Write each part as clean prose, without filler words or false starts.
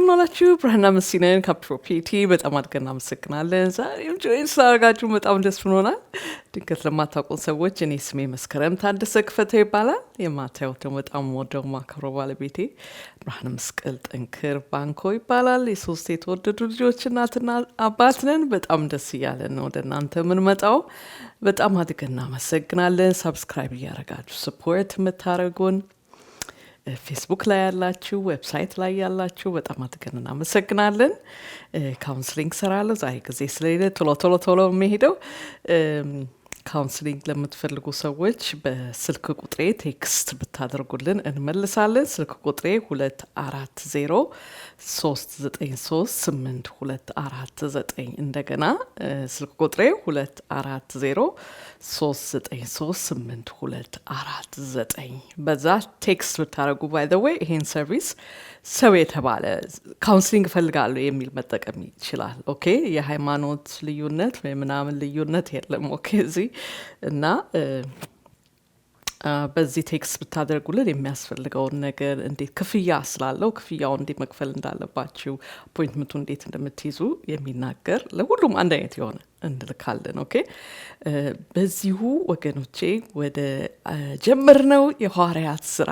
እንደምናላችሁ ብርሃንና መስሲነን ካፕሮፒቲ በጣም አድርገን እናመሰግናለን። ዛሬም ጆይን ስላደረጋችሁ በጣም ደስ ብሎናል። ድንገት ለማታውቁን ሰዎች እኔ ስሜ መስከረም ታደሰ ክፈተው ይባላል። የማታዩት ደግሞ በጣም ወደው ማከብረው ባለቤቴ ብርሃን መስቀል ጠንክር ባንኮ ይባላል። የሶስት የተወደዱ ልጆች እናትና አባት ነን። በጣም ደስ እያለን ነው ወደ እናንተ የምንመጣው። በጣም አድርገን እናመሰግናለን። ሰብስክራይብ እያደረጋችሁ ሰፖርት የምታደርጉን ፌስቡክ ላይ ያላችሁ ዌብሳይት ላይ ያላችሁ በጣም አድርገን እናመሰግናለን። ካውንስሊንግ ሰራለሁ ዛሬ ጊዜ ስለሌለ ቶሎ የሚሄደው ካውንስሊንግ ለምትፈልጉ ሰዎች በስልክ ቁጥሬ ቴክስት ብታደርጉልን እንመልሳለን። ስልክ ቁጥሬ 240393824 እንደገና ስልክ ቁጥሬ 240393824 በዛ ቴክስት ብታደርጉ ባይ ዘ ዌይ ይሄን ሰርቪስ ሰው የተባለ ካውንስሊንግ እፈልጋለሁ የሚል መጠቀም ይችላል። ኦኬ የሃይማኖት ልዩነት ወይ ምናምን ልዩነት የለም። ኦኬ እዚህ እና በዚህ ቴክስት ብታደርጉልን የሚያስፈልገውን ነገር እንዴት ክፍያ ስላለው ክፍያውን እንዴት መክፈል እንዳለባችሁ አፖይንትመንቱ እንዴት እንደምትይዙ የሚናገር ለሁሉም አንድ አይነት የሆነ እንልካለን። ኦኬ በዚሁ ወገኖቼ ወደ ጀመርነው የሐዋርያት ስራ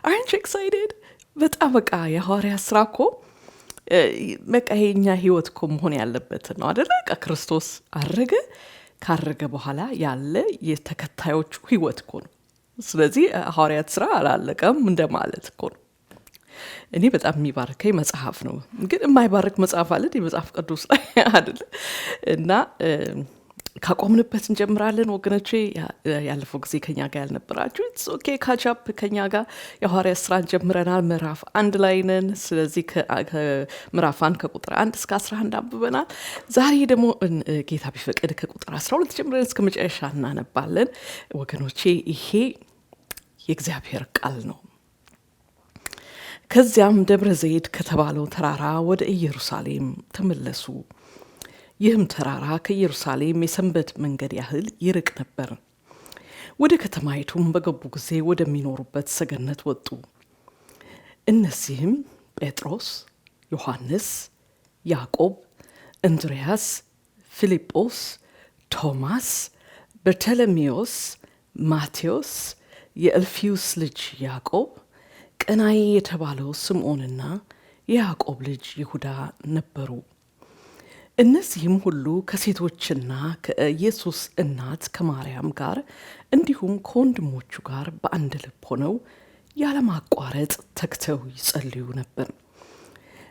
አረንች ኤክሳይትድ በጣም በቃ የሐዋርያት ስራ እኮ በቃ የኛ ህይወት እኮ መሆን ያለበት ነው አይደል? በቃ ክርስቶስ አረገ፣ ካረገ በኋላ ያለ የተከታዮቹ ህይወት እኮ ነው። ስለዚህ ሐዋርያት ስራ አላለቀም እንደማለት እኮ ነው። እኔ በጣም የሚባርከኝ መጽሐፍ ነው፣ ግን የማይባርክ መጽሐፍ አለ የመጽሐፍ ቅዱስ ላይ አይደል? እና ካቆምንበት እንጀምራለን ወገኖቼ። ያለፈው ጊዜ ከኛ ጋር ያልነበራችሁ ኢትስ ኦኬ ካቻፕ ከኛ ጋር የሐዋርያት ስራን ጀምረናል። ምዕራፍ 1 ላይ ነን። ስለዚህ ከምዕራፍ 1 ከቁጥር 1 እስከ 11 አንብበናል። ዛሬ ደግሞ ጌታ ቢፈቅድ ከቁጥር 12 ጀምረን እስከ መጨረሻ እናነባለን ወገኖቼ። ይሄ የእግዚአብሔር ቃል ነው። ከዚያም ደብረ ዘይት ከተባለው ተራራ ወደ ኢየሩሳሌም ተመለሱ። ይህም ተራራ ከኢየሩሳሌም የሰንበት መንገድ ያህል ይርቅ ነበር። ወደ ከተማይቱም በገቡ ጊዜ ወደሚኖሩበት ሰገነት ወጡ። እነዚህም ጴጥሮስ፣ ዮሐንስ፣ ያዕቆብ፣ እንድርያስ፣ ፊልጶስ፣ ቶማስ፣ በርተሎሜዎስ፣ ማቴዎስ፣ የእልፊዩስ ልጅ ያዕቆብ፣ ቀናይ የተባለው ስምዖንና የያዕቆብ ልጅ ይሁዳ ነበሩ። እነዚህም ሁሉ ከሴቶችና ከኢየሱስ እናት ከማርያም ጋር እንዲሁም ከወንድሞቹ ጋር በአንድ ልብ ሆነው ያለማቋረጥ ተግተው ይጸልዩ ነበር።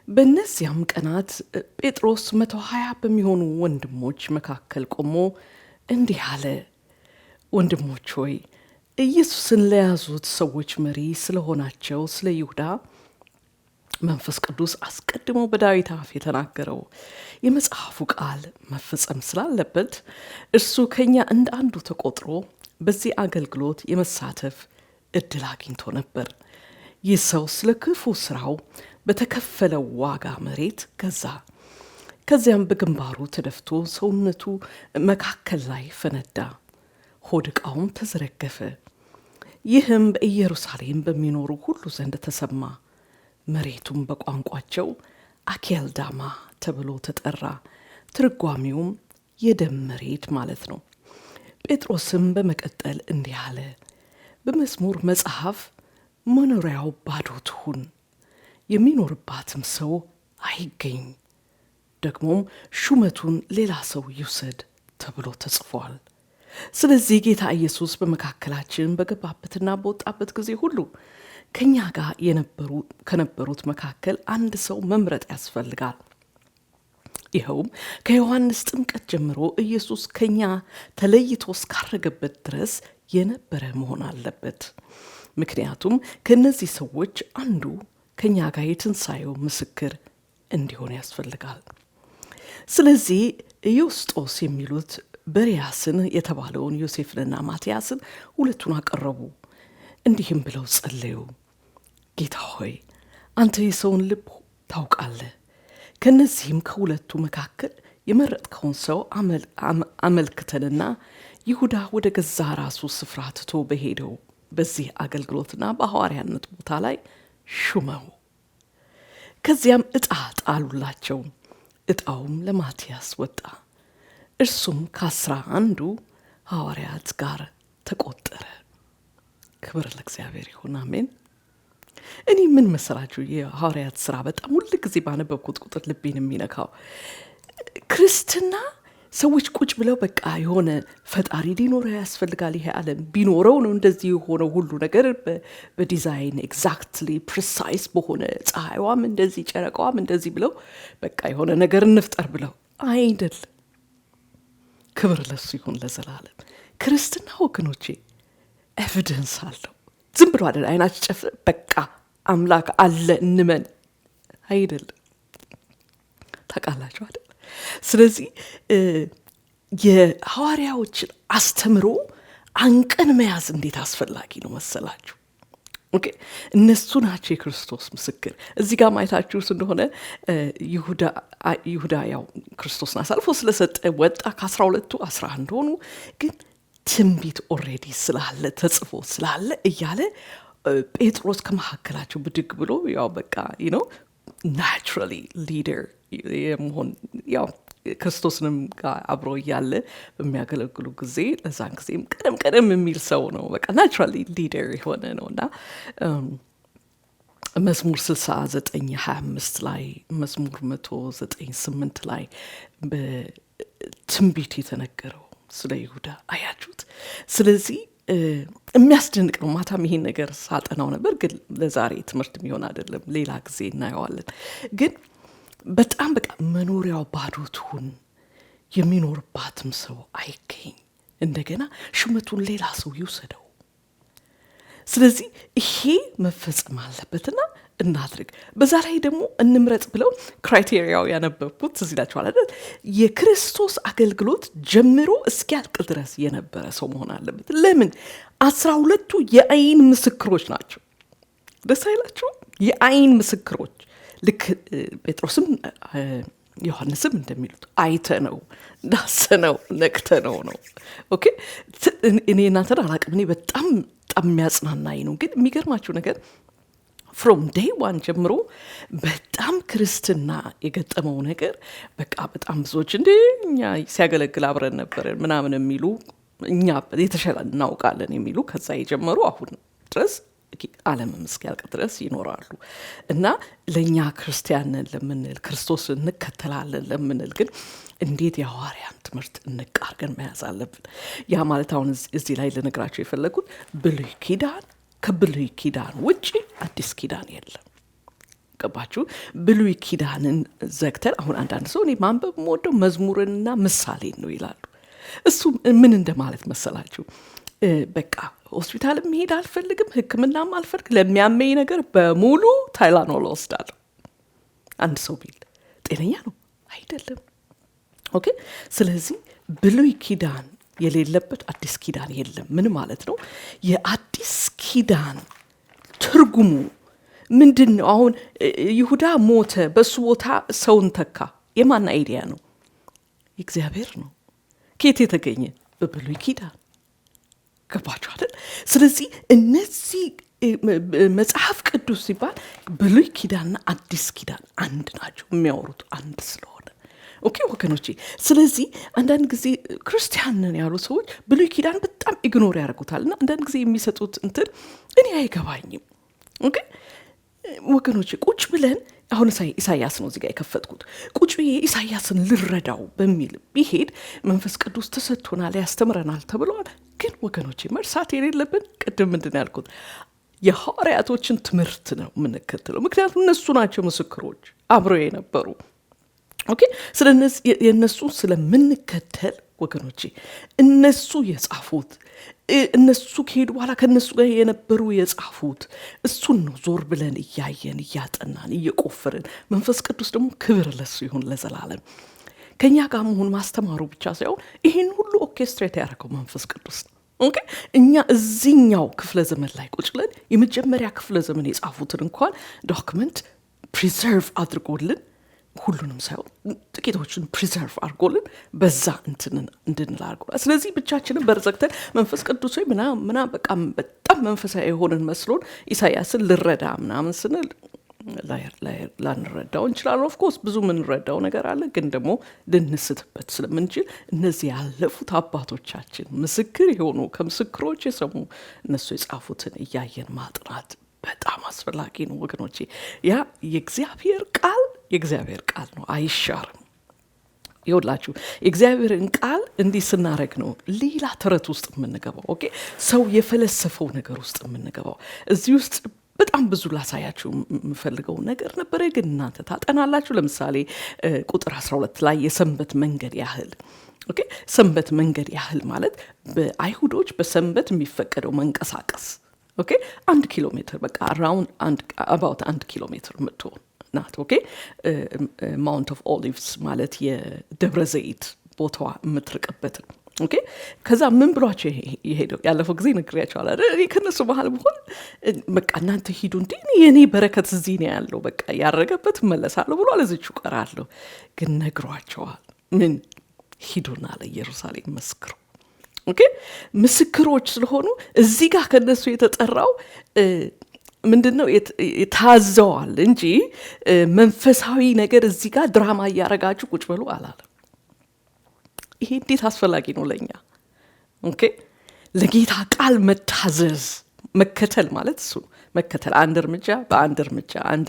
በእነዚያም ቀናት ጴጥሮስ 120 በሚሆኑ ወንድሞች መካከል ቆሞ እንዲህ አለ፣ ወንድሞች ሆይ ኢየሱስን ለያዙት ሰዎች መሪ ስለሆናቸው ስለ ይሁዳ መንፈስ ቅዱስ አስቀድሞ በዳዊት አፍ የተናገረው የመጽሐፉ ቃል መፈጸም ስላለበት እርሱ ከኛ እንደ አንዱ ተቆጥሮ በዚህ አገልግሎት የመሳተፍ እድል አግኝቶ ነበር። ይህ ሰው ስለ ክፉ ስራው በተከፈለው ዋጋ መሬት ገዛ። ከዚያም በግንባሩ ተደፍቶ ሰውነቱ መካከል ላይ ፈነዳ፣ ሆድ ዕቃውም ተዘረገፈ። ይህም በኢየሩሳሌም በሚኖሩ ሁሉ ዘንድ ተሰማ። መሬቱም በቋንቋቸው አኬልዳማ ተብሎ ተጠራ። ትርጓሚውም የደም መሬት ማለት ነው። ጴጥሮስም በመቀጠል እንዲህ አለ፣ በመዝሙር መጽሐፍ መኖሪያው ባዶ ትሁን፣ የሚኖርባትም ሰው አይገኝ፣ ደግሞም ሹመቱን ሌላ ሰው ይውሰድ ተብሎ ተጽፏል። ስለዚህ ጌታ ኢየሱስ በመካከላችን በገባበትና በወጣበት ጊዜ ሁሉ ከኛ ጋር ከነበሩት መካከል አንድ ሰው መምረጥ ያስፈልጋል። ይኸውም ከዮሐንስ ጥምቀት ጀምሮ ኢየሱስ ከኛ ተለይቶ እስካረገበት ድረስ የነበረ መሆን አለበት። ምክንያቱም ከነዚህ ሰዎች አንዱ ከኛ ጋር የትንሣኤው ምስክር እንዲሆን ያስፈልጋል። ስለዚህ ዮስጦስ የሚሉት በርያስን የተባለውን ዮሴፍንና ማትያስን ሁለቱን አቀረቡ። እንዲህም ብለው ጸለዩ፣ ጌታ ሆይ አንተ የሰውን ልብ ታውቃለህ። ከነዚህም ከሁለቱ መካከል የመረጥከውን ሰው አመልክተንና ይሁዳ ወደ ገዛ ራሱ ስፍራ ትቶ በሄደው በዚህ አገልግሎትና በሐዋርያነት ቦታ ላይ ሹመው። ከዚያም ዕጣ ጣሉላቸው። ዕጣውም ለማትያስ ወጣ። እርሱም ከ11 ሐዋርያት ጋር ተቆጠረ። ክብር ለእግዚአብሔር ይሁን፣ አሜን። እኔ ምን መሰላችሁ የሐዋርያት ሥራ በጣም ሁሉ ጊዜ ባነበብኩት ቁጥር ልቤን የሚነካው ክርስትና ሰዎች ቁጭ ብለው በቃ የሆነ ፈጣሪ ሊኖረው ያስፈልጋል፣ ይሄ ዓለም ቢኖረው ነው እንደዚህ የሆነው ሁሉ ነገር በዲዛይን ኤግዛክትሊ ፕሪሳይስ በሆነ ፀሐይዋም እንደዚህ ጨረቃዋም እንደዚህ ብለው በቃ የሆነ ነገር እንፍጠር ብለው አይደለም። ክብር ለሱ ይሁን ለዘላለም። ክርስትና ወገኖቼ ኤቪደንስ አለው። ዝም ብሎ አይደል አይናችን ጨፍ በቃ አምላክ አለ እንመን አይደለም። ታውቃላችሁ አይደል? ስለዚህ የሐዋርያዎችን አስተምሮ አንቀን መያዝ እንዴት አስፈላጊ ነው መሰላችሁ? ኦኬ፣ እነሱ ናቸው የክርስቶስ ምስክር። እዚህ ጋር ማየታችሁስ እንደሆነ ይሁዳ ያው ክርስቶስን አሳልፎ ስለሰጠ ወጣ። ከ12ቱ 11 ሆኑ። ግን ትንቢት ኦልሬዲ ስላለ ተጽፎ ስላለ እያለ ጴጥሮስ ከመካከላቸው ብድግ ብሎ ያው በቃ ናቹራሊ ሊደር የመሆን ያው ክርስቶስንም ጋር አብሮ እያለ በሚያገለግሉ ጊዜ ለዛን ጊዜም ቀደም የሚል ሰው ነው። በቃ ናቹራሊ ሊደር የሆነ ነውና መዝሙር 69:25 ላይ መዝሙር 109:8 ላይ በትንቢት የተነገረው ስለ ይሁዳ አያችሁት። ስለዚህ የሚያስደንቅ ነው። ማታም ይሄን ነገር ሳጠናው ነበር፣ ግን ለዛሬ ትምህርት የሚሆን አይደለም፣ ሌላ ጊዜ እናየዋለን። ግን በጣም በቃ መኖሪያው ባዶ ትሁን፣ የሚኖርባትም ሰው አይገኝ፣ እንደገና ሹመቱን ሌላ ሰው ይውሰደው። ስለዚህ ይሄ መፈጸም አለበትና እናድርግ። በዛ ላይ ደግሞ እንምረጥ ብለው ክራይቴሪያው ያነበብኩት እዚህ ላችኋል አይደል? የክርስቶስ አገልግሎት ጀምሮ እስኪያልቅ ድረስ የነበረ ሰው መሆን አለበት። ለምን? 12ቱ የአይን ምስክሮች ናቸው። ደስ አይላችሁም? የአይን ምስክሮች ልክ ጴጥሮስም ዮሐንስም እንደሚሉት አይተነው ዳሰነው ነክተነው ነው። ኦኬ፣ እኔ እናንተን አላቅም። እኔ በጣም የሚያጽናናኝ ነው። ግን የሚገርማችሁ ነገር ፍሮም ዴይ ዋን ጀምሮ በጣም ክርስትና የገጠመው ነገር በቃ በጣም ብዙዎች እንደ እኛ ሲያገለግል አብረን ነበረን ምናምን የሚሉ እኛ የተሻለ እናውቃለን የሚሉ ከዛ የጀመሩ አሁን ድረስ ዓለምም እስኪያልቅ ድረስ ይኖራሉ። እና ለእኛ ክርስቲያንን ለምንል ክርስቶስ እንከተላለን ለምንል ግን እንዴት የሐዋርያን ትምህርት እንቃርገን መያዝ አለብን። ያ ማለት አሁን እዚህ ላይ ልነግራቸው የፈለጉት ብሉይ ኪዳን ከብሉይ ኪዳን ውጪ አዲስ ኪዳን የለም። ገባችሁ? ብሉይ ኪዳንን ዘግተን አሁን አንዳንድ ሰው እኔ ማንበብ የምወደው መዝሙርንና ምሳሌን ነው ይላሉ። እሱ ምን እንደማለት መሰላችሁ? በቃ ሆስፒታል መሄድ አልፈልግም፣ ሕክምናም አልፈልግም፣ ለሚያመኝ ነገር በሙሉ ታይላኖል ወስዳለሁ። አንድ ሰው ቢል ጤነኛ ነው አይደለም። ኦኬ፣ ስለዚህ ብሉይ ኪዳን የሌለበት አዲስ ኪዳን የለም። ምን ማለት ነው? የአዲስ ኪዳን ትርጉሙ ምንድን ነው? አሁን ይሁዳ ሞተ፣ በሱ ቦታ ሰውን ተካ። የማን አይዲያ ነው? እግዚአብሔር ነው። ከየት የተገኘ? በብሉይ ኪዳን። ገባችሁ አይደል? ስለዚህ እነዚህ መጽሐፍ ቅዱስ ሲባል ብሉይ ኪዳንና አዲስ ኪዳን አንድ ናቸው፣ የሚያወሩት አንድ ስለሆነ። ኦኬ ወገኖቼ፣ ስለዚህ አንዳንድ ጊዜ ክርስቲያንን ያሉ ሰዎች ብሉይ ኪዳን በጣም ኢግኖር ያደርጉታልና አንዳንድ ጊዜ የሚሰጡት እንትን እኔ አይገባኝም። ኦኬ ወገኖቼ፣ ቁጭ ብለን አሁን ኢሳያስ ነው እዚህ ጋር የከፈትኩት። ቁጭ ብዬ ኢሳያስን ልረዳው በሚል ቢሄድ መንፈስ ቅዱስ ተሰጥቶናል ያስተምረናል ተብሏል። ግን ወገኖቼ መርሳት የሌለብን ቅድም ምንድን ያልኩት የሐዋርያቶችን ትምህርት ነው የምንከተለው። ምክንያቱም እነሱ ናቸው ምስክሮች አብረው የነበሩ። ኦኬ፣ ስለነዚህ የነሱ ስለምንከተል ወገኖቼ እነሱ የጻፉት እነሱ ከሄዱ በኋላ ከነሱ ጋር የነበሩ የጻፉት እሱን ነው ዞር ብለን እያየን እያጠናን እየቆፈርን። መንፈስ ቅዱስ ደግሞ ክብር ለሱ ይሁን ለዘላለም። ከኛ ጋር መሆን ማስተማሩ ብቻ ሳይሆን ይሄን ሁሉ ኦርኬስትሬት ያደረገው መንፈስ ቅዱስ ነው። ኦኬ፣ እኛ እዚህኛው ክፍለ ዘመን ላይ ቁጭ ብለን የመጀመሪያ ክፍለ ዘመን የጻፉትን እንኳን ዶክመንት ፕሪዘርቭ አድርጎልን ሁሉንም ሳይሆን ጥቂቶችን ፕሪዘርቭ አድርጎልን በዛ እንድንል አድርጎናል። ስለዚህ ብቻችንን በርዘግተን መንፈስ ቅዱስ ወይ ምናምን በቃ በጣም መንፈሳዊ የሆንን መስሎን ኢሳያስን ልረዳ ምናምን ስንል ላንረዳው እንችላለን። ኦፍኮርስ ብዙ የምንረዳው ነገር አለ፣ ግን ደግሞ ልንስትበት ስለምንችል እነዚህ ያለፉት አባቶቻችን ምስክር የሆኑ ከምስክሮች የሰሙ እነሱ የጻፉትን እያየን ማጥናት በጣም አስፈላጊ ነው ወገኖቼ። ያ የእግዚአብሔር ቃል ነው፣ አይሻርም። ይኸውላችሁ የእግዚአብሔርን ቃል እንዲህ ስናረግ ነው ሌላ ተረት ውስጥ የምንገባው። ኦኬ ሰው የፈለሰፈው ነገር ውስጥ የምንገባው። እዚህ ውስጥ በጣም ብዙ ላሳያችሁ የምፈልገው ነገር ነበረ፣ ግን እናንተ ታጠናላችሁ። ለምሳሌ ቁጥር 12 ላይ የሰንበት መንገድ ያህል። ኦኬ ሰንበት መንገድ ያህል ማለት በአይሁዶች በሰንበት የሚፈቀደው መንቀሳቀስ ኦኬ 1 ኪሎ ሜትር በቃ አራውንድ አባውት 1 ኪሎ ሜትር የምትሆን ናት። ኦኬ ማውንት ኦፍ ኦሊቭስ ማለት የደብረ ዘይት ቦታዋ የምትርቅበት። ኦኬ ከዛ ምን ብሏቸው የሄደው ያለፈው ጊዜ ነግሬያቸዋለሁ አይደል? እኔ ከነሱ ባህል ብሆን በቃ እናንተ ሂዱ እንዴ የኔ በረከት እዚህ ነው ያለው፣ በቃ ያረገበት መለሳለሁ ብሎ ለዚቹ ቀራለሁ። ግን ነግሯቸዋል። ምን ሂዱና ለኢየሩሳሌም መስክሩ። ኦኬ ምስክሮች ስለሆኑ እዚህ ጋር ከነሱ የተጠራው ምንድነው ታዘዋል እንጂ መንፈሳዊ ነገር እዚህ ጋር ድራማ እያረጋችሁ ቁጭ በሉ አላለም። ይሄ እንዴት አስፈላጊ ነው ለኛ። ኦኬ ለጌታ ቃል መታዘዝ መከተል ማለት እሱ መከተል፣ አንድ እርምጃ በአንድ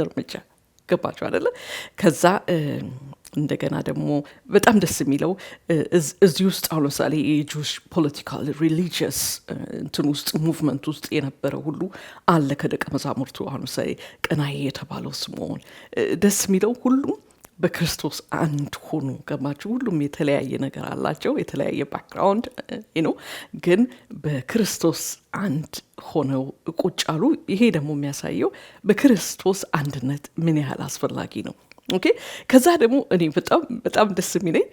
እርምጃ ገባችሁ አይደለ? ከዛ እንደገና ደግሞ በጣም ደስ የሚለው እዚህ ውስጥ አሁን ለምሳሌ የጁሽ ፖለቲካል ሪሊጂየስ እንትን ውስጥ ሙቭመንት ውስጥ የነበረ ሁሉ አለ ከደቀ መዛሙርቱ። አሁን ለምሳሌ ቀናዬ የተባለው ስምዖን ደስ የሚለው ሁሉም በክርስቶስ አንድ ሆኑ። ገባችሁ? ሁሉም የተለያየ ነገር አላቸው፣ የተለያየ ባክግራውንድ ነው፣ ግን በክርስቶስ አንድ ሆነው ቁጭ አሉ። ይሄ ደግሞ የሚያሳየው በክርስቶስ አንድነት ምን ያህል አስፈላጊ ነው። ኦኬ ከዛ ደግሞ እኔ በጣም ደስ የሚለኝ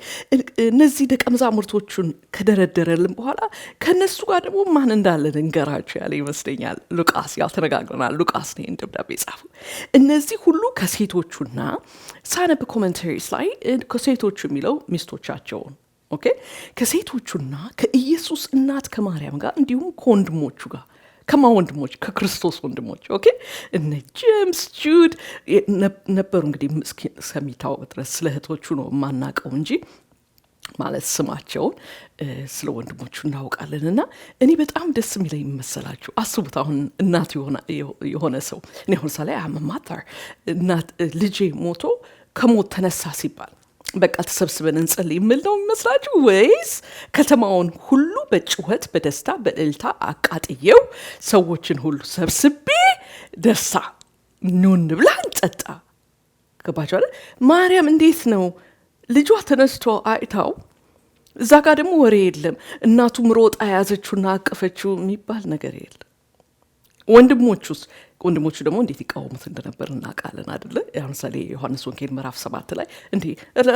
እነዚህ ደቀ መዛሙርቶቹን ከደረደረልን በኋላ ከነሱ ጋር ደግሞ ማን እንዳለ እንገራቸው ያለ ይመስለኛል። ሉቃስ ያልተነጋግረናል። ሉቃስ ነው ደብዳቤ ጻፉ። እነዚህ ሁሉ ከሴቶቹና ሳነብ ኮሜንታሪስ ላይ ከሴቶቹ የሚለው ሚስቶቻቸውን ኦኬ ከሴቶቹና ከኢየሱስ እናት ከማርያም ጋር እንዲሁም ከወንድሞቹ ጋር ወንድሞች ከክርስቶስ ወንድሞች ኦኬ እነ ጄምስ ጁድ ነበሩ። እንግዲህ እስከሚታወቅ ድረስ ስለ እህቶቹ ነው የማናውቀው እንጂ ማለት ስማቸውን ስለ ወንድሞቹ እናውቃለን። እና እኔ በጣም ደስ የሚለኝ መሰላችሁ፣ አስቡት አሁን እናት የሆነ ሰው እኔ አሁን ሳላይ አመማታር እናት ልጄ ሞቶ ከሞት ተነሳ ሲባል በቃ ተሰብስበን እንጸልይ የሚል ነው የሚመስላችሁ? ወይስ ከተማውን ሁሉ በጭወት በደስታ በእልልታ አቃጥየው ሰዎችን ሁሉ ሰብስቤ ደስታ ኑን ብላ እንጠጣ? ገባችሁ? ማርያም እንዴት ነው ልጇ ተነስቶ አይታው እዛ ጋር ደግሞ ወሬ የለም። እናቱ ምሮጣ ያዘችውና አቀፈችው የሚባል ነገር የለም። ወንድሞቹ ደግሞ እንዴት ይቃወሙት እንደነበር እናውቃለን አይደለ? ለምሳሌ ዮሐንስ ወንጌል ምዕራፍ 7 ላይ እንዴ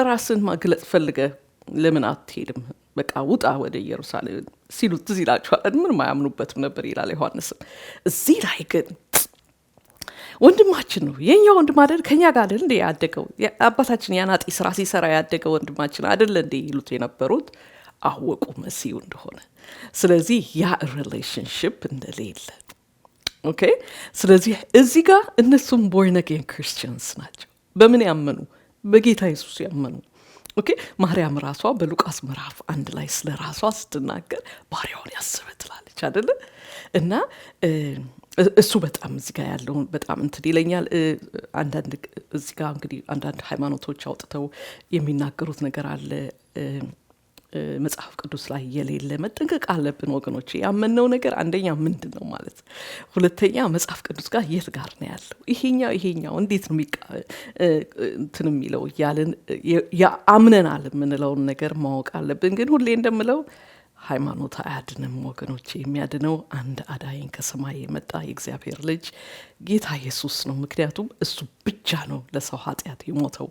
ራስን ማግለጥ ፈልገ ለምን አትሄድም? በቃ ውጣ ወደ ኢየሩሳሌም ሲሉት እዚህ ይላቸዋል። ምን ማያምኑበትም ነበር ይላል ዮሐንስ። እዚህ ላይ ግን ወንድማችን ነው የኛ ወንድም አይደል? ከኛ ጋር አይደል እንዴ ያደገው? አባታችን ያናጢ ስራ ሲሰራ ያደገው ወንድማችን አይደል እንዴ ይሉት የነበሩት አወቁ መሲሁ እንደሆነ። ስለዚህ ያ ሪሌሽንሺፕ እንደሌለ ኦኬ። ስለዚህ እዚህ ጋር እነሱም ቦርን አጌን ክርስቲያንስ ናቸው። በምን ያመኑ? በጌታ ኢየሱስ ያመኑ። ኦኬ ማርያም ራሷ በሉቃስ ምዕራፍ 1 ላይ ስለ ራሷ ስትናገር ባሪያውን ያስበ ትላለች አይደለ? እና እሱ በጣም እዚህ ጋር ያለውን በጣም እንትን ይለኛል። አንዳንድ እዚህ ጋር እንግዲህ አንዳንድ ሃይማኖቶች አውጥተው የሚናገሩት ነገር አለ መጽሐፍ ቅዱስ ላይ የሌለ። መጠንቀቅ አለብን ወገኖች። ያመነው ነገር አንደኛ ምንድን ነው ማለት፣ ሁለተኛ መጽሐፍ ቅዱስ ጋር የት ጋር ነው ያለው፣ ይሄኛው እንዴት ነው እንትን የሚለው እያልን አምነናል የምንለውን ነገር ማወቅ አለብን። ግን ሁሌ እንደምለው ሃይማኖት አያድንም ወገኖች። የሚያድነው አንድ አዳኝ ከሰማይ የመጣ የእግዚአብሔር ልጅ ጌታ ኢየሱስ ነው። ምክንያቱም እሱ ብቻ ነው ለሰው ኃጢአት የሞተው።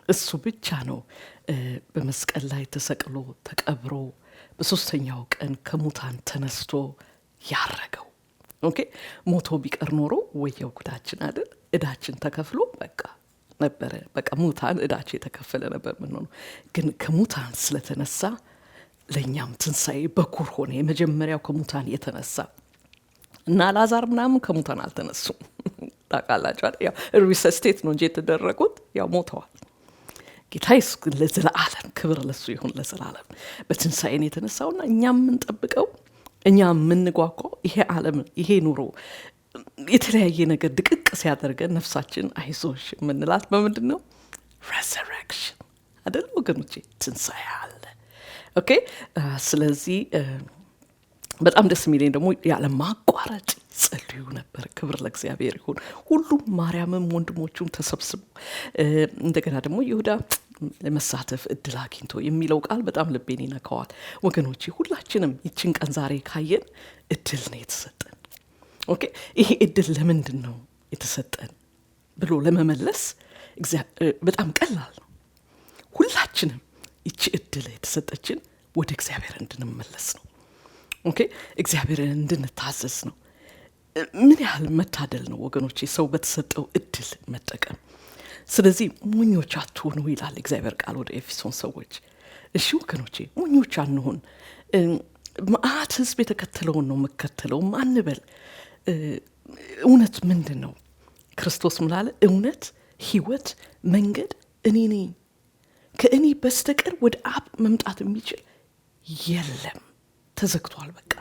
እሱ ብቻ ነው በመስቀል ላይ ተሰቅሎ ተቀብሮ በሶስተኛው ቀን ከሙታን ተነስቶ ያረገው። ኦኬ ሞቶ ቢቀር ኖሮ ወየው ጉዳችን አይደል? እዳችን ተከፍሎ በቃ ሙታን እዳችን የተከፈለ ነበር ምን ነው። ግን ከሙታን ስለተነሳ ለኛም ትንሳኤ በኩር ሆነ። የመጀመሪያው ከሙታን የተነሳ እና ላዛር ምናምን ከሙታን አልተነሱም። ታውቃላችሁ አይደል? ያው ሪሰስቴት ነው እንጂ የተደረጉት ያው ሞተዋል። ጌታ ኢየሱስ ግን ለዘላለም ክብር ለሱ ይሁን ለዘላለም በትንሣኤን የተነሳውና እኛ የምንጠብቀው እኛ የምንጓጓው ይሄ ዓለም ይሄ ኑሮ የተለያየ ነገር ድቅቅ ሲያደርገን ነፍሳችን አይዞሽ የምንላት በምንድን ነው? ሬዘሬክሽን አይደል ወገኖቼ? ትንሣኤ አለ። ኦኬ ስለዚህ በጣም ደስ የሚለኝ ደግሞ ያለ ማቋረጥ ጸልዩ ነበር። ክብር ለእግዚአብሔር ይሁን። ሁሉም ማርያምም ወንድሞቹም ተሰብስበው እንደገና ደግሞ ይሁዳ ለመሳተፍ እድል አግኝቶ የሚለው ቃል በጣም ልቤን ይነካዋል ወገኖቼ። ሁላችንም ይችን ቀን ዛሬ ካየን እድል ነው የተሰጠን። ኦኬ ይሄ እድል ለምንድን ነው የተሰጠን ብሎ ለመመለስ በጣም ቀላል ነው። ሁላችንም ይቺ እድል የተሰጠችን ወደ እግዚአብሔር እንድንመለስ ነው። ኦኬ እግዚአብሔርን እንድንታዘዝ ነው። ምን ያህል መታደል ነው ወገኖቼ ሰው በተሰጠው እድል መጠቀም። ስለዚህ ሞኞች አትሆኑ ይላል እግዚአብሔር ቃል ወደ ኤፌሶን ሰዎች። እሺ ወገኖቼ ሞኞች አንሆን። መዓት ሕዝብ የተከተለውን ነው መከተለው አንበል። እውነት ምንድን ነው? ክርስቶስ ምን አለ? እውነት ሕይወት መንገድ እኔ ነኝ፣ ከእኔ በስተቀር ወደ አብ መምጣት የሚችል የለም። ተዘግቷል። በቃ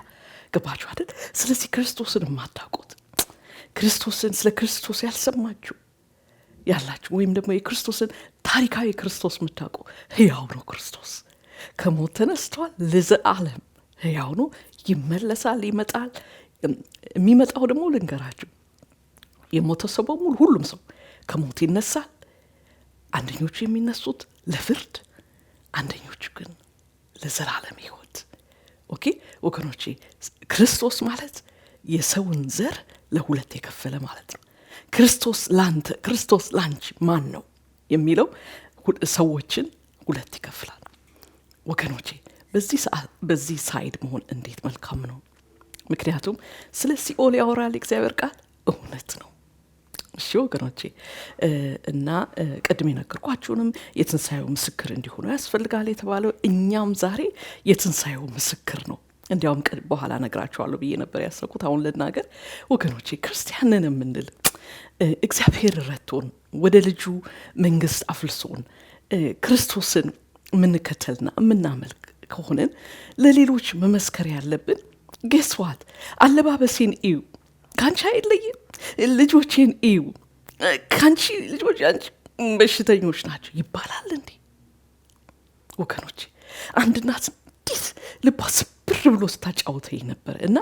ገባችሁ አይደል? ስለዚህ ክርስቶስን የማታውቁት ክርስቶስን ስለ ክርስቶስ ያልሰማችሁ ያላችሁ ወይም ደግሞ የክርስቶስን ታሪካዊ ክርስቶስ የምታውቁ ሕያው ነው። ክርስቶስ ከሞት ተነስቷል። ለዘላለም ሕያው ነው። ይመለሳል፣ ይመጣል። የሚመጣው ደግሞ ልንገራችሁ የሞተ ሰው በሙሉ ሁሉም ሰው ከሞት ይነሳል። አንደኞቹ የሚነሱት ለፍርድ፣ አንደኞቹ ግን ለዘላለም ሕይወት። ኦኬ ወገኖቼ ክርስቶስ ማለት የሰውን ዘር ለሁለት የከፈለ ማለት ነው። ክርስቶስ ላንተ ክርስቶስ ላንቺ ማን ነው የሚለው ሰዎችን ሁለት ይከፍላል ወገኖቼ። በዚህ ሳይድ መሆን እንዴት መልካም ነው። ምክንያቱም ስለ ሲኦል ያወራል እግዚአብሔር ቃል እውነት ነው። እሺ ወገኖቼ እና ቀድሜ ነገርኳችሁንም የትንሣኤው ምስክር እንዲሆኑ ያስፈልጋል የተባለው እኛም ዛሬ የትንሣኤው ምስክር ነው። እንዲያውም በኋላ ነግራችኋለሁ ብዬ ነበር ያሰብኩት፣ አሁን ልናገር ወገኖቼ። ክርስቲያንን የምንል እግዚአብሔር ረድቶን ወደ ልጁ መንግስት አፍልሶን ክርስቶስን የምንከተልና የምናመልክ ከሆነን ለሌሎች መመስከር ያለብን ጌስዋት አለባበሴን እዩ፣ ካንቺ አይለይም፣ ልጆቼን እዩ፣ ካንቺ ልጆች አንቺ በሽተኞች ናቸው ይባላል እንዴ ወገኖቼ? አንድ እናት እንዴት ልቧ ስብር ብሎ ስታጫውተኝ ነበር እና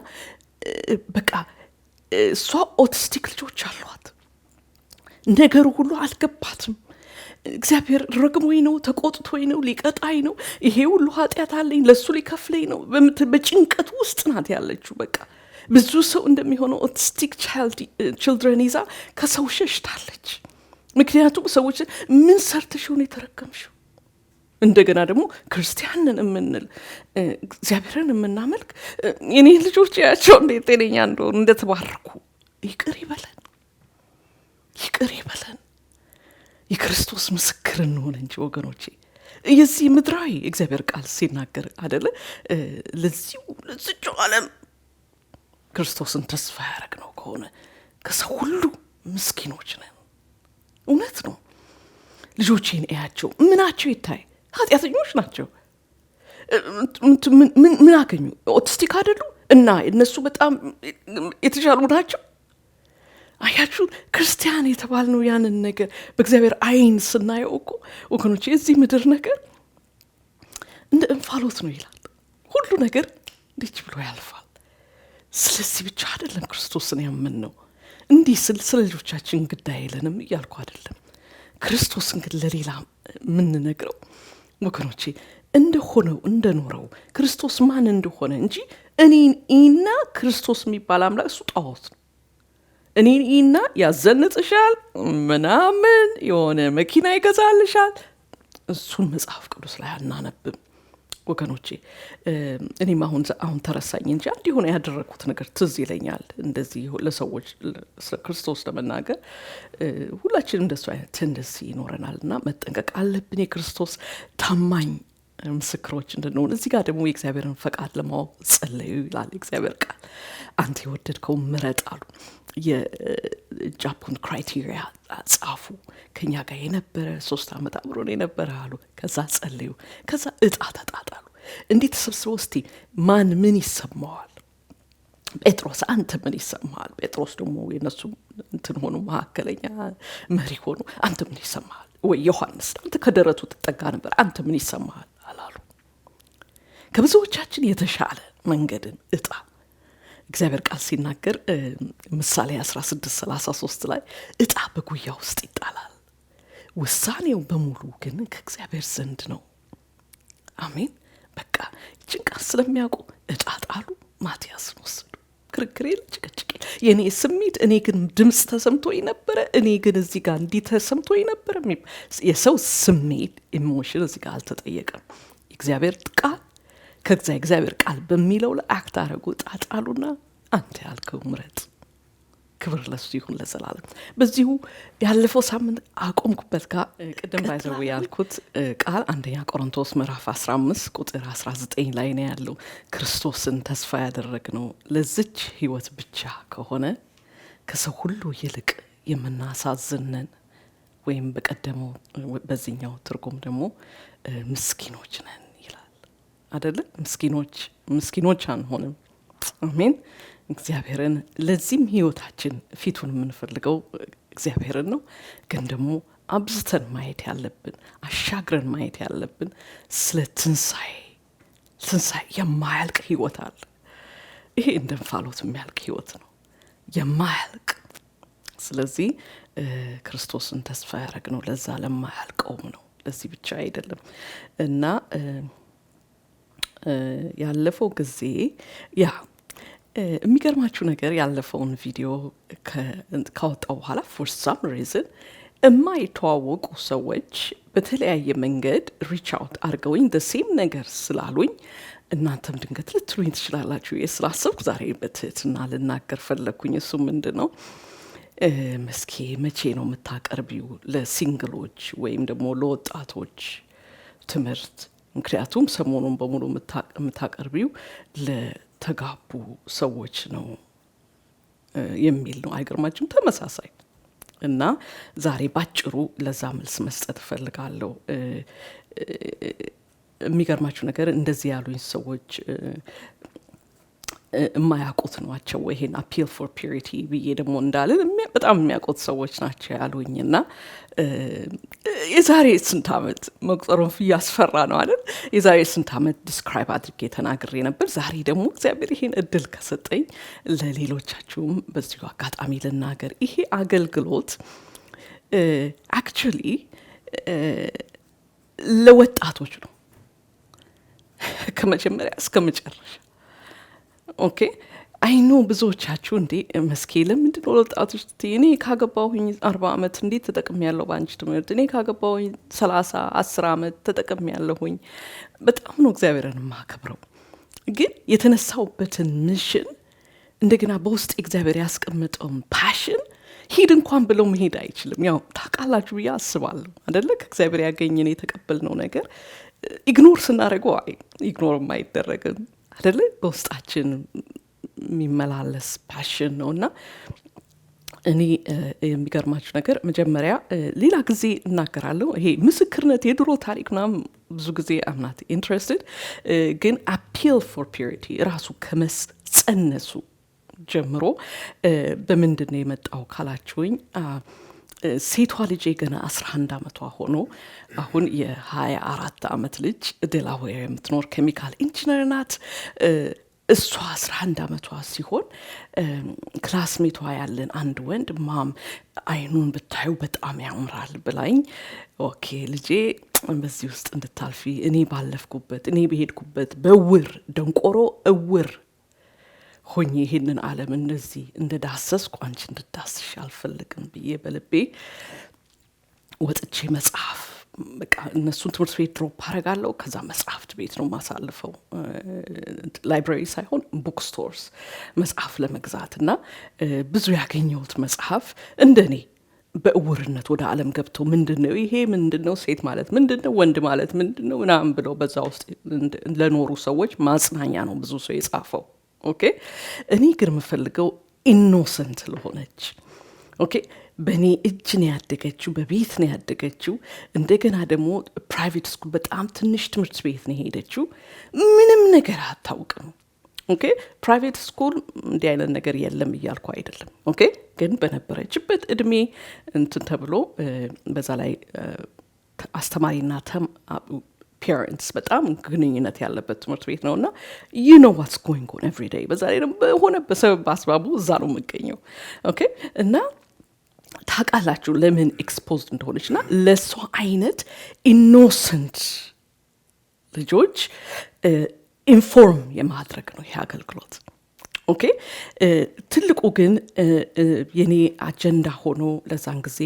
በቃ እሷ ኦቲስቲክ ልጆች አሏት። ነገሩ ሁሉ አልገባትም። እግዚአብሔር ረግሞኝ ነው፣ ተቆጥቶኝ ነው፣ ሊቀጣኝ ነው፣ ይሄ ሁሉ ኃጢአት አለኝ፣ ለሱ ሊከፍለኝ ነው። በጭንቀት ውስጥ ናት ያለችው። በቃ ብዙ ሰው እንደሚሆነው ኦቲስቲክ ችልድረን ይዛ ከሰው ሸሽታለች። ምክንያቱም ሰዎች ምን ሰርተሽ ሆነ የተረገምሽው? እንደገና ደግሞ ክርስቲያንን የምንል እግዚአብሔርን የምናመልክ የኔ ልጆች ያቸው እንዴት ጤነኛ እንደሆኑ እንደተባረኩ ይቅር ይበለን፣ ይቅር ይበለን። የክርስቶስ ምስክር እንሆን እንጂ ወገኖቼ። የዚህ ምድራዊ እግዚአብሔር ቃል ሲናገር አይደለ ለዚሁ ዓለም ክርስቶስን ተስፋ ያደረግ ነው ከሆነ ከሰው ሁሉ ምስኪኖች ነን። እውነት ነው። ልጆቼን እያቸው ምናቸው ይታይ ኃጢአተኞች ናቸው። ምን አገኙ? ኦቲስቲክ አይደሉ? እና እነሱ በጣም የተሻሉ ናቸው። አያችሁ ክርስቲያን የተባልነው ያንን ነገር በእግዚአብሔር አይን ስናየው እኮ ወገኖቼ የዚህ ምድር ነገር እንደ እንፋሎት ነው ይላል። ሁሉ ነገር እንዴት ብሎ ያልፋል። ስለዚህ ብቻ አይደለም ክርስቶስን ያመንነው። እንዲህ ስለ ልጆቻችን ግድ አይለንም እያልኩ አይደለም። ክርስቶስን ግን ለሌላ የምንነግረው ወገኖቼ እንደሆነው እንደኖረው ክርስቶስ ማን እንደሆነ እንጂ እኔና ክርስቶስ የሚባል አምላክ እሱ ጣዖት ነው። እኔና ያዘንጥሻል ምናምን የሆነ መኪና ይገዛልሻል፣ እሱን መጽሐፍ ቅዱስ ላይ አናነብም ወገኖቼ። እኔም አሁን ተረሳኝ እንጂ አንድ የሆነ ያደረኩት ነገር ትዝ ይለኛል። እንደዚህ ለሰዎች ስለ ክርስቶስ ለመናገር ሁላችንም እንደሱ አይነት ቴንደንሲ ይኖረናልና መጠንቀቅ አለብን። የክርስቶስ ታማኝ ምስክሮች እንድንሆን። እዚህ ጋር ደግሞ የእግዚአብሔርን ፈቃድ ለማወቅ ጸለዩ ይላል እግዚአብሔር ቃል። አንተ የወደድከው ምረጥ አሉ። ጃፓን ክራይቴሪያ ጻፉ ከኛ ጋር የነበረ 3 ዓመት አብሮን የነበረ አሉ ከዛ ጸልዩ ከዛ እጣ ተጣጣሉ እንዴት ተሰብስበው እስቲ ማን ምን ይሰማዋል ጴጥሮስ አንተ ምን ይሰማሃል ጴጥሮስ ደግሞ የነሱ እንትን ሆኖ ማከለኛ መሪ ሆኖ አንተ ምን ይሰማሃል ወይ ዮሐንስ አንተ ከደረቱ ተጠጋ ነበር አንተ ምን ይሰማሃል አላሉ ከብዙዎቻችን የተሻለ መንገድን እጣ እግዚአብሔር ቃል ሲናገር ምሳሌ 16:33 ላይ እጣ በጉያ ውስጥ ይጣላል ውሳኔው በሙሉ ግን ከእግዚአብሔር ዘንድ ነው አሜን በቃ ጭንቃ ስለሚያውቁ እጣ ጣሉ ማቲያስ ወሰዱ ክርክሬ ጭቅጭቅ የኔ ስሜት እኔ ግን ድምጽ ተሰምቶኝ ነበር እኔ ግን እዚህ ጋር እንዲ ተሰምቶኝ ነበር የሰው ስሜት ኢሞሽን እዚህ ጋር አልተጠየቀም እግዚአብሔር ቃል ከእግዚአብሔር ቃል በሚለው ላይ አክት አረጉ ጣጣሉና አንተ ያልከው ምረጥ ክብር ለሱ ይሁን ለዘላለም በዚሁ ያለፈው ሳምንት አቆምኩበት ጋር ቀደም ባይዘው ያልኩት ቃል አንደኛ ቆሮንቶስ ምዕራፍ 15 ቁጥር 19 ላይ ነው ያለው ክርስቶስን ተስፋ ያደረግነው ለዚች ህይወት ብቻ ከሆነ ከሰው ሁሉ ይልቅ የምናሳዝነን ወይም በቀደመው በዚህኛው ትርጉም ደግሞ ምስኪኖች ነን ይላል አይደለ ምስኪኖች አንሆንም አሜን እግዚአብሔርን ለዚህም ህይወታችን ፊቱን የምንፈልገው እግዚአብሔርን ነው ግን ደግሞ አብዝተን ማየት ያለብን አሻግረን ማየት ያለብን ስለ ትንሣኤ የማያልቅ ህይወት አለ ይሄ እንደንፋሎት የሚያልቅ ህይወት ነው የማያልቅ ስለዚህ ክርስቶስን ተስፋ ያደረግነው ለዛ ለማያልቀው ነው ለዚህ ብቻ አይደለም እና ያለፈው ጊዜ የሚገርማችሁ ነገር ያለፈውን ቪዲዮ ካወጣው በኋላ for some reason የማይተዋወቁ ሰዎች በተለያየ መንገድ reach out አድርገውኝ the same ነገር ስላሉኝ እናንተም ድንገት ልትሉኝ ትችላላችሁ የስላሰብኩ ዛሬ በትህትና ልናገር ፈለኩኝ እሱ ምንድነው መስኪ መቼ ነው የምታቀርቢው ለሲንግሎች ወይም ደግሞ ለወጣቶች ትምህርት ምክንያቱም ሰሞኑን በሙሉ የምታቀርቢው ለተጋቡ ሰዎች ነው የሚል ነው አይገርማችሁም ተመሳሳይ እና ዛሬ ባጭሩ ለዛ መልስ መስጠት ፈልጋለሁ የሚገርማችሁ ነገር እንደዚህ ያሉኝ ሰዎች የማያውቁት ናቸው ይሄን appeal for purity ብዬ ደግሞ እንዳልን በጣም የሚያውቁት ሰዎች ናቸው ያሉኝና የዛሬ ስንት ዓመት መቁጠሩን ያስፈራ ነው አይደል የዛሬ ስንት ዓመት ዲስክራይብ አድርጌ ተናግሬ ነበር ዛሬ ደግሞ እግዚአብሔር ይሄን እድል ከሰጠኝ ለሌሎቻችሁም በዚሁ አጋጣሚ ልናገር ይሄ አገልግሎት actually ለወጣቶች ነው ከመጀመሪያ እስከ መጨረሻ ኦኬ አይኖ ብዙዎቻችሁ እንዴ መስኪ ለምንድን ነው ወጣቶች እኔ ካገባሁኝ 40 ዓመት እንዴ ተጠቅሜያለሁ ባንቺ ትምህርት እኔ ካገባሁኝ 30 10 ዓመት ተጠቅሜያለሁኝ በጣም ነው እግዚአብሔርን ማከብረው ግን የተነሳውበትን ሚሽን እንደገና በውስጥ እግዚአብሔር ያስቀመጠው ፓሽን ሂድ እንኳን ብለው መሄድ አይችልም ያው ታቃላችሁ ብዬ አስባለሁ አይደለ ከእግዚአብሔር ያገኘን የተቀበልነው ነገር ኢግኖር ስናደርገው ኢግኖር ማይደረግም አይደለ በውስጣችን የሚመላለስ ፓሽን ነውና እኔ የሚገርማችሁ ነገር መጀመሪያ ሌላ ጊዜ እናገራለሁ ይሄ ምስክርነት የድሮ ታሪክ ምናምን ብዙ ጊዜ I'm not interested ግን appeal for purity ራሱ ከመጸነሱ ጀምሮ በምንድን ነው የመጣው ካላችሁኝ ሴቷ ልጅ ገና 11 ዓመቷ ሆኖ አሁን የ24 ዓመት ልጅ ዴላዌር የምትኖር ኬሚካል ኢንጂነር ናት እሷ 11 ዓመቷ ሲሆን ክላስሜቷ ያለን አንድ ወንድ ማም አይኑን ብታዩ በጣም ያምራል ብላኝ ኦኬ ልጄ በዚህ ውስጥ እንድታልፊ እኔ ባለፍኩበት እኔ በሄድኩበት በውር ደንቆሮ እውር ሆኜ ይሄንን ዓለም እንደዚህ እንደዳሰስኩ አንቺ እንድዳስሽ አልፈልግም ብዬ በልቤ ወጥቼ መጽሐፍ በቃ እነሱን ትምህርት ቤት ድሮፕ አረጋለሁ ከዛ መጽሐፍት ቤት ነው ማሳልፈው ላይብራሪ ሳይሆን ቡክ ስቶርስ መጽሐፍ ለመግዛትና ብዙ ያገኘሁት መጽሐፍ እንደኔ በእውርነት ወደ ዓለም ገብቶ ምንድነው ይሄ ምንድነው ሴት ማለት ምንድነው ወንድ ማለት ምንድነው ምናምን ብለው በዛ ውስጥ ለኖሩ ሰዎች ማጽናኛ ነው ብዙ ሰው የጻፈው ኦኬ እኔ ግን የምፈልገው ኢኖሰንት ለሆነች ኦኬ በእኔ እጅ ነው ያደገችው፣ በቤት ነው ያደገችው። እንደገና ደግሞ ፕራይቬት ስኩል በጣም ትንሽ ትምህርት ቤት ነው ሄደችው። ምንም ነገር አታውቅም። ኦኬ ፕራይቬት ስኩል እንዲህ አይነት ነገር የለም እያልኩ አይደለም። ኦኬ ግን በነበረችበት እድሜ እንትን ተብሎ በዛ ላይ አስተማሪና ፔረንትስ በጣም ግንኙነት ያለበት ትምህርት ቤት ነውና you know what's going on every day። በዛ ላይ በሆነ በሰበብ አስባቡ እዛ ነው የምገኘው። ኦኬ እና ታውቃላችሁ ለምን ኤክስፖዝድ እንደሆነችና ለሷ አይነት ኢኖሰንት ልጆች ኢንፎርም የማድረግ ነው ይሄ አገልግሎት። ኦኬ ትልቁ ግን የኔ አጀንዳ ሆኖ ለዛን ጊዜ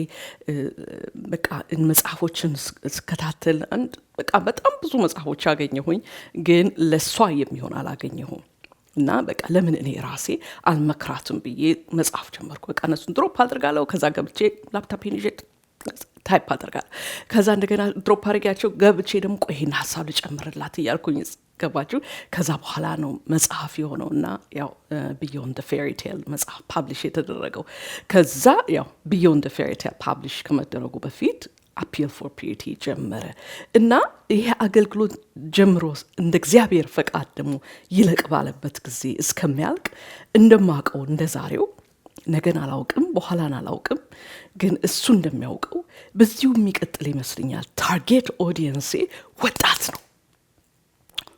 በቃ መጽሐፎችን ስከታተል በቃ በጣም ብዙ መጽሐፎች አገኘሁኝ፣ ግን ለሷ የሚሆን አላገኘሁም። እና በቃ ለምን እኔ ራሴ አልመክራትም ብዬ መጽሐፍ ጀመርኩ። በቃ እነሱን ድሮፕ አድርጋለሁ፣ ከዛ ገብቼ ላፕቶፔን ይዤ ታይፕ አድርጋለሁ፣ ከዛ እንደገና ድሮፕ አድርጊያቸው ገብቼ ደግሞ ቆይ ይሄን ሀሳብ ልጨምርላት እያልኩኝ ገባችሁ። ከዛ በኋላ ነው መጽሐፍ የሆነውና ያው ቢዮንድ ዘ ፌሪ ቴል መጽሐፍ ፓብሊሽ የተደረገው። ከዛ ያው ቢዮንድ ዘ ፌሪ ቴል ፓብሊሽ ከመደረጉ በፊት አፒል ፎር ፒዩሪቲ ጀመረ እና ይሄ አገልግሎት ጀምሮ እንደ እግዚአብሔር ፈቃድ ደግሞ ይለቅ ባለበት ጊዜ እስከሚያልቅ እንደማውቀው እንደ ዛሬው ነገን አላውቅም፣ በኋላን አላውቅም፣ ግን እሱ እንደሚያውቀው በዚሁ የሚቀጥል ይመስለኛል። ታርጌት ኦዲየንሴ ወጣት ነው።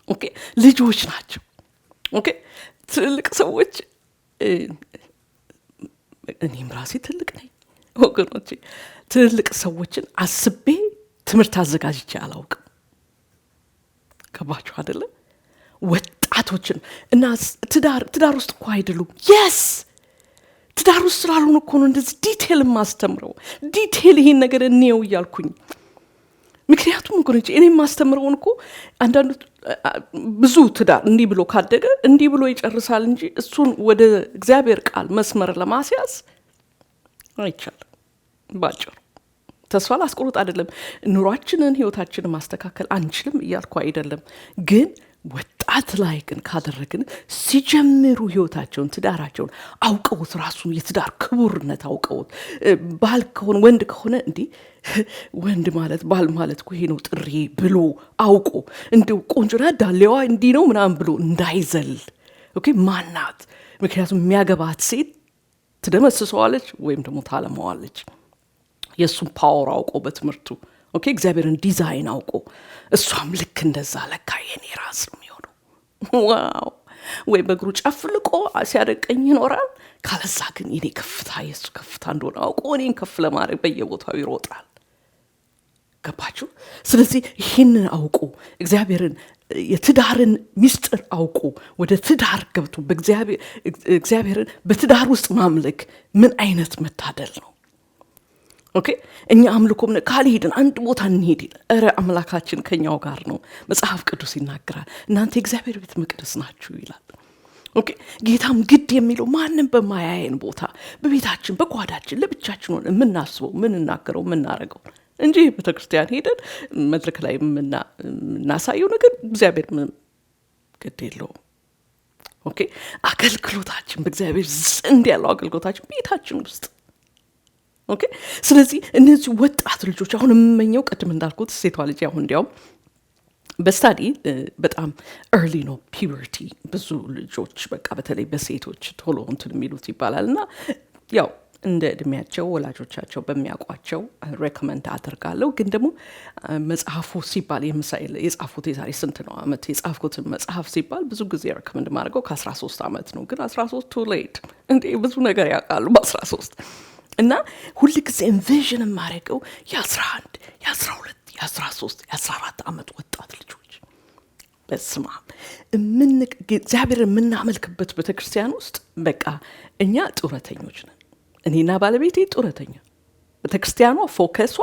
ኦኬ ልጆች ናቸው። ኦኬ ትልቅ ሰዎች እኔም ራሴ ትልቅ ነኝ ወገኖቼ። ትልቅ ሰዎችን አስቤ ትምህርት አዘጋጅቼ አላውቅም። ገባችሁ አይደለ? ወጣቶችን እና ትዳር ውስጥ እኮ አይደሉም። የስ ትዳር ውስጥ ስላልሆነ እኮ ነው እንደዚህ ዲቴል ማስተምረው። ዲቴል ይሄን ነገር እንየው እያልኩኝ ምክንያቱም ወገኖቼ እኔ ማስተምረውን እኮ አንዳንዱ ብዙ ትዳር እንዲህ ብሎ ካደገ እንዲህ ብሎ ይጨርሳል እንጂ እሱን ወደ እግዚአብሔር ቃል መስመር ለማስያዝ አይቻልም። ባጭሩ ተስፋ ላስቆርጥ አይደለም፣ ኑሯችንን ህይወታችንን ማስተካከል አንችልም እያልኩ አይደለም። ግን ወጣት ላይ ግን ካደረግን ሲጀምሩ ህይወታቸውን ትዳራቸውን አውቀውት ራሱን የትዳር ክቡርነት አውቀውት ባል ከሆነ ወንድ ከሆነ እንዲህ ወንድ ማለት ባል ማለት እኮ ይሄ ነው ጥሪ ብሎ አውቆ እንደው ቆንጆና ዳሌዋ እንዲህ ነው ምናምን ብሎ እንዳይዘል። ኦኬ ማናት? ምክንያቱም የሚያገባት ሴት ትደመስሰዋለች ወይም ደግሞ ታለማዋለች። የሱን ፓወር አውቆ በትምህርቱ ኦኬ እግዚአብሔርን ዲዛይን አውቆ እሷም ልክ እንደዛ ለካ የኔ ራስ ነው የሚሆነው። ዋው ወይ በእግሩ ጨፍልቆ ሲያደቀኝ ይኖራል። ካለዛ ግን የኔ ከፍታ የሱ ከፍታ እንደሆነ አውቆ እኔን ከፍ ለማድረግ በየቦታው ይሮጣል። ገባችሁ? ስለዚህ ይህንን አውቆ እግዚአብሔርን የትዳርን ሚስጥር አውቆ ወደ ትዳር ገብቶ እግዚአብሔርን በትዳር ውስጥ ማምለክ ምን አይነት መታደል ነው። ኦኬ እኛ አምልኮም ካልሄድን አንድ ቦታ እንሄድ እረ አምላካችን ከኛው ጋር ነው። መጽሐፍ ቅዱስ ይናገራል እናንተ የእግዚአብሔር ቤተ መቅደስ ናችሁ ይላል። ኦኬ ጌታም ግድ የሚለው ማንም በማያየን ቦታ በቤታችን በጓዳችን ለብቻችን ሆነን የምናስበው የምንናገረው የምናረገው እንጂ ቤተክርስቲያን ሄደን መድረክ ላይ የምናሳየው ነገር እግዚአብሔር ምን ግድ የለውም። ኦኬ አገልግሎታችን በእግዚአብሔር ዘንድ ያለው አገልግሎታችን ቤታችን ውስጥ ኦኬ። ስለዚህ እነዚህ ወጣት ልጆች አሁን የምመኘው ቅድም እንዳልኩት ሴቷ ልጅ አሁን እንዲያውም በስታዲ በጣም early ነው ፒዩበርቲ ብዙ ልጆች በቃ በተለይ በሴቶች ቶሎ እንትን የሚሉት ይባላልና ያው እንደ እድሜያቸው ወላጆቻቸው በሚያውቋቸው ሬኮመንድ አደርጋለሁ። ግን ደግሞ መጽሐፉ ሲባል የጻፉት የዛሬ ስንት ነው አመት የጻፍኩት መጽሐፍ ሲባል ብዙ ጊዜ ሬኮመንድ ማድረገው ከ13 አመት ነው። ግን 13 too late እንዴ ብዙ ነገር ያውቃሉ በ13 እና ሁሉ ጊዜ ኢንቪዥን ማረገው የ11 የ12 የ13 የ14 አመት ወጣት ልጆች በስማ እግዚአብሔር የምናመልክበት ቤተክርስቲያን ውስጥ በቃ እኛ ጡረተኞች ነን። እኔና ባለቤቴ ጡረተኛ፣ ቤተክርስቲያኗ ፎከሷ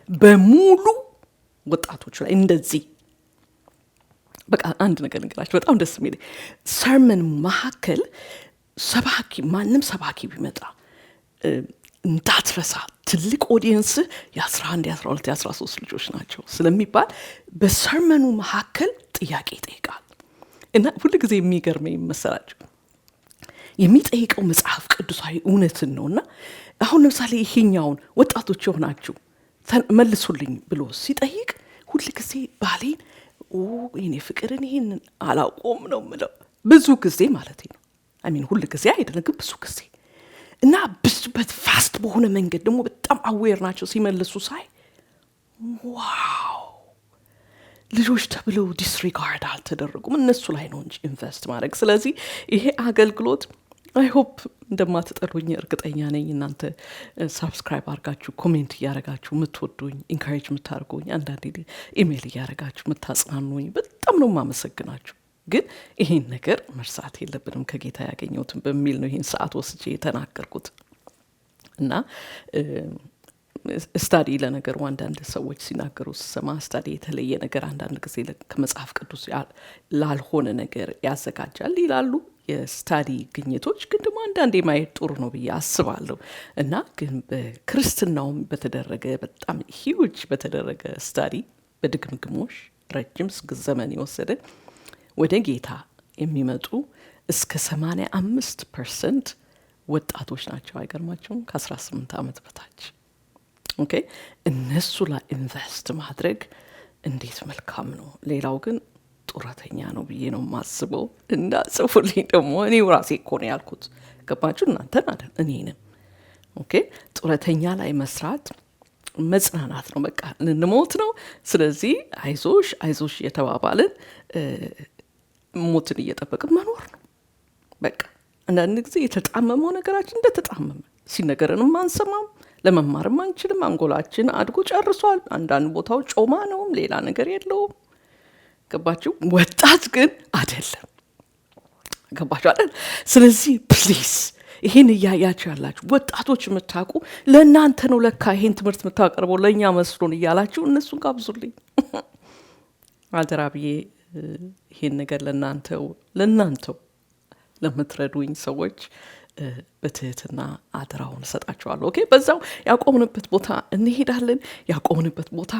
በሙሉ ወጣቶች ላይ እንደዚህ በቃ አንድ ነገር እንገራችሁ በጣም ደስ የሚል ሰርመን መካከል ሰባኪ ማንም ሰባኪ ቢመጣ እንዳትረሳ ትልቅ ኦዲየንስ የ11 የ12 የ13 ልጆች ናቸው ስለሚባል በሰርመኑ መካከል ጥያቄ ይጠይቃል። እና ሁሉ ጊዜ የሚገርመኝ መሰላችሁ የሚጠይቀው መጽሐፍ ቅዱሳዊ እውነትን ነውና አሁን ለምሳሌ ይሄኛውን ወጣቶች የሆናችሁ መልሱልኝ ብሎ ሲጠይቅ ሁሉ ጊዜ ባሌን የኔ ፍቅርን ይሄንን አላቆም ነው የምለው ብዙ ጊዜ ማለት ነው። ሁሉ ጊዜ አይደለም ብዙ ጊዜ እና ብዙበት ፋስት በሆነ መንገድ ደግሞ በጣም አዌር ናቸው ሲመልሱ ሳይ ዋው ልጆች ተብለው ዲስሪጋርድ አልተደረጉም እነሱ ላይ ነው እንጂ ኢንቨስት ማድረግ። ስለዚህ ይሄ አገልግሎት አይ ሆፕ እንደማትጠሉኝ እርግጠኛ ነኝ። እናንተ ሰብስክራይብ አድርጋችሁ ኮሜንት እያደረጋችሁ የምትወዱኝ ኢንካሬጅ የምታደርጉኝ አንዳንዴ ኢሜል እያደረጋችሁ የምታጽናኑኝ በጣም ነው የማመሰግናችሁ። ግን ይሄን ነገር መርሳት የለብንም ከጌታ ያገኘሁትን በሚል ነው ይሄን ሰዓት ወስጄ የተናገርኩት። እና ስታዲ ለነገሩ አንዳንድ ሰዎች ሲናገሩ ስሰማ ስታዲ የተለየ ነገር አንዳንድ ጊዜ ከመጽሐፍ ቅዱስ ላልሆነ ነገር ያዘጋጃል ይላሉ የስታዲ ግኝቶች። ግን ደግሞ አንዳንዴ ማየት ጥሩ ነው ብዬ አስባለሁ። እና ግን በክርስትናውም በተደረገ በጣም ሂውጅ በተደረገ ስታዲ በድግምግሞሽ ረጅም ዘመን የወሰደ ወደ ጌታ የሚመጡ እስከ 85% ወጣቶች ናቸው። አይገርማቸውም? ከ18 ዓመት በታች ኦኬ። እነሱ ላይ ኢንቨስት ማድረግ እንዴት መልካም ነው። ሌላው ግን ጡረተኛ ነው ብዬ ነው የማስበው። እንዳጽፉልኝ ደግሞ እኔው ራሴ እኮ ነው ያልኩት። ገባችሁ? እናንተን አይደል እኔንም። ኦኬ። ጡረተኛ ላይ መስራት መጽናናት ነው። በቃ እንሞት ነው። ስለዚህ አይዞሽ አይዞሽ የተባባልን ሞትን እየጠበቅን መኖር ነው። በቃ አንዳንድ ጊዜ የተጣመመው ነገራችን እንደተጣመመ ሲነገረንም አንሰማም፣ ለመማርም አንችልም። አንጎላችን አድጎ ጨርሷል። አንዳንድ ቦታው ጮማ ነው፣ ሌላ ነገር የለውም። ገባችሁ? ወጣት ግን አይደለም። ገባችሁ አይደል? ስለዚህ ፕሊዝ ይሄን እያያችሁ ያላችሁ ወጣቶች የምታውቁ ለእናንተ ነው ለካ ይሄን ትምህርት የምታቀርበው ለእኛ መስሎን እያላችሁ እነሱን ጋብዙልኝ አደራ ብዬ ይሄን ነገር ለእናንተው ለምትረዱኝ ሰዎች በትህትና አደራውን እሰጣችኋለሁ። ኦኬ። በዛው ያቆምንበት ቦታ እንሄዳለን። ያቆምንበት ቦታ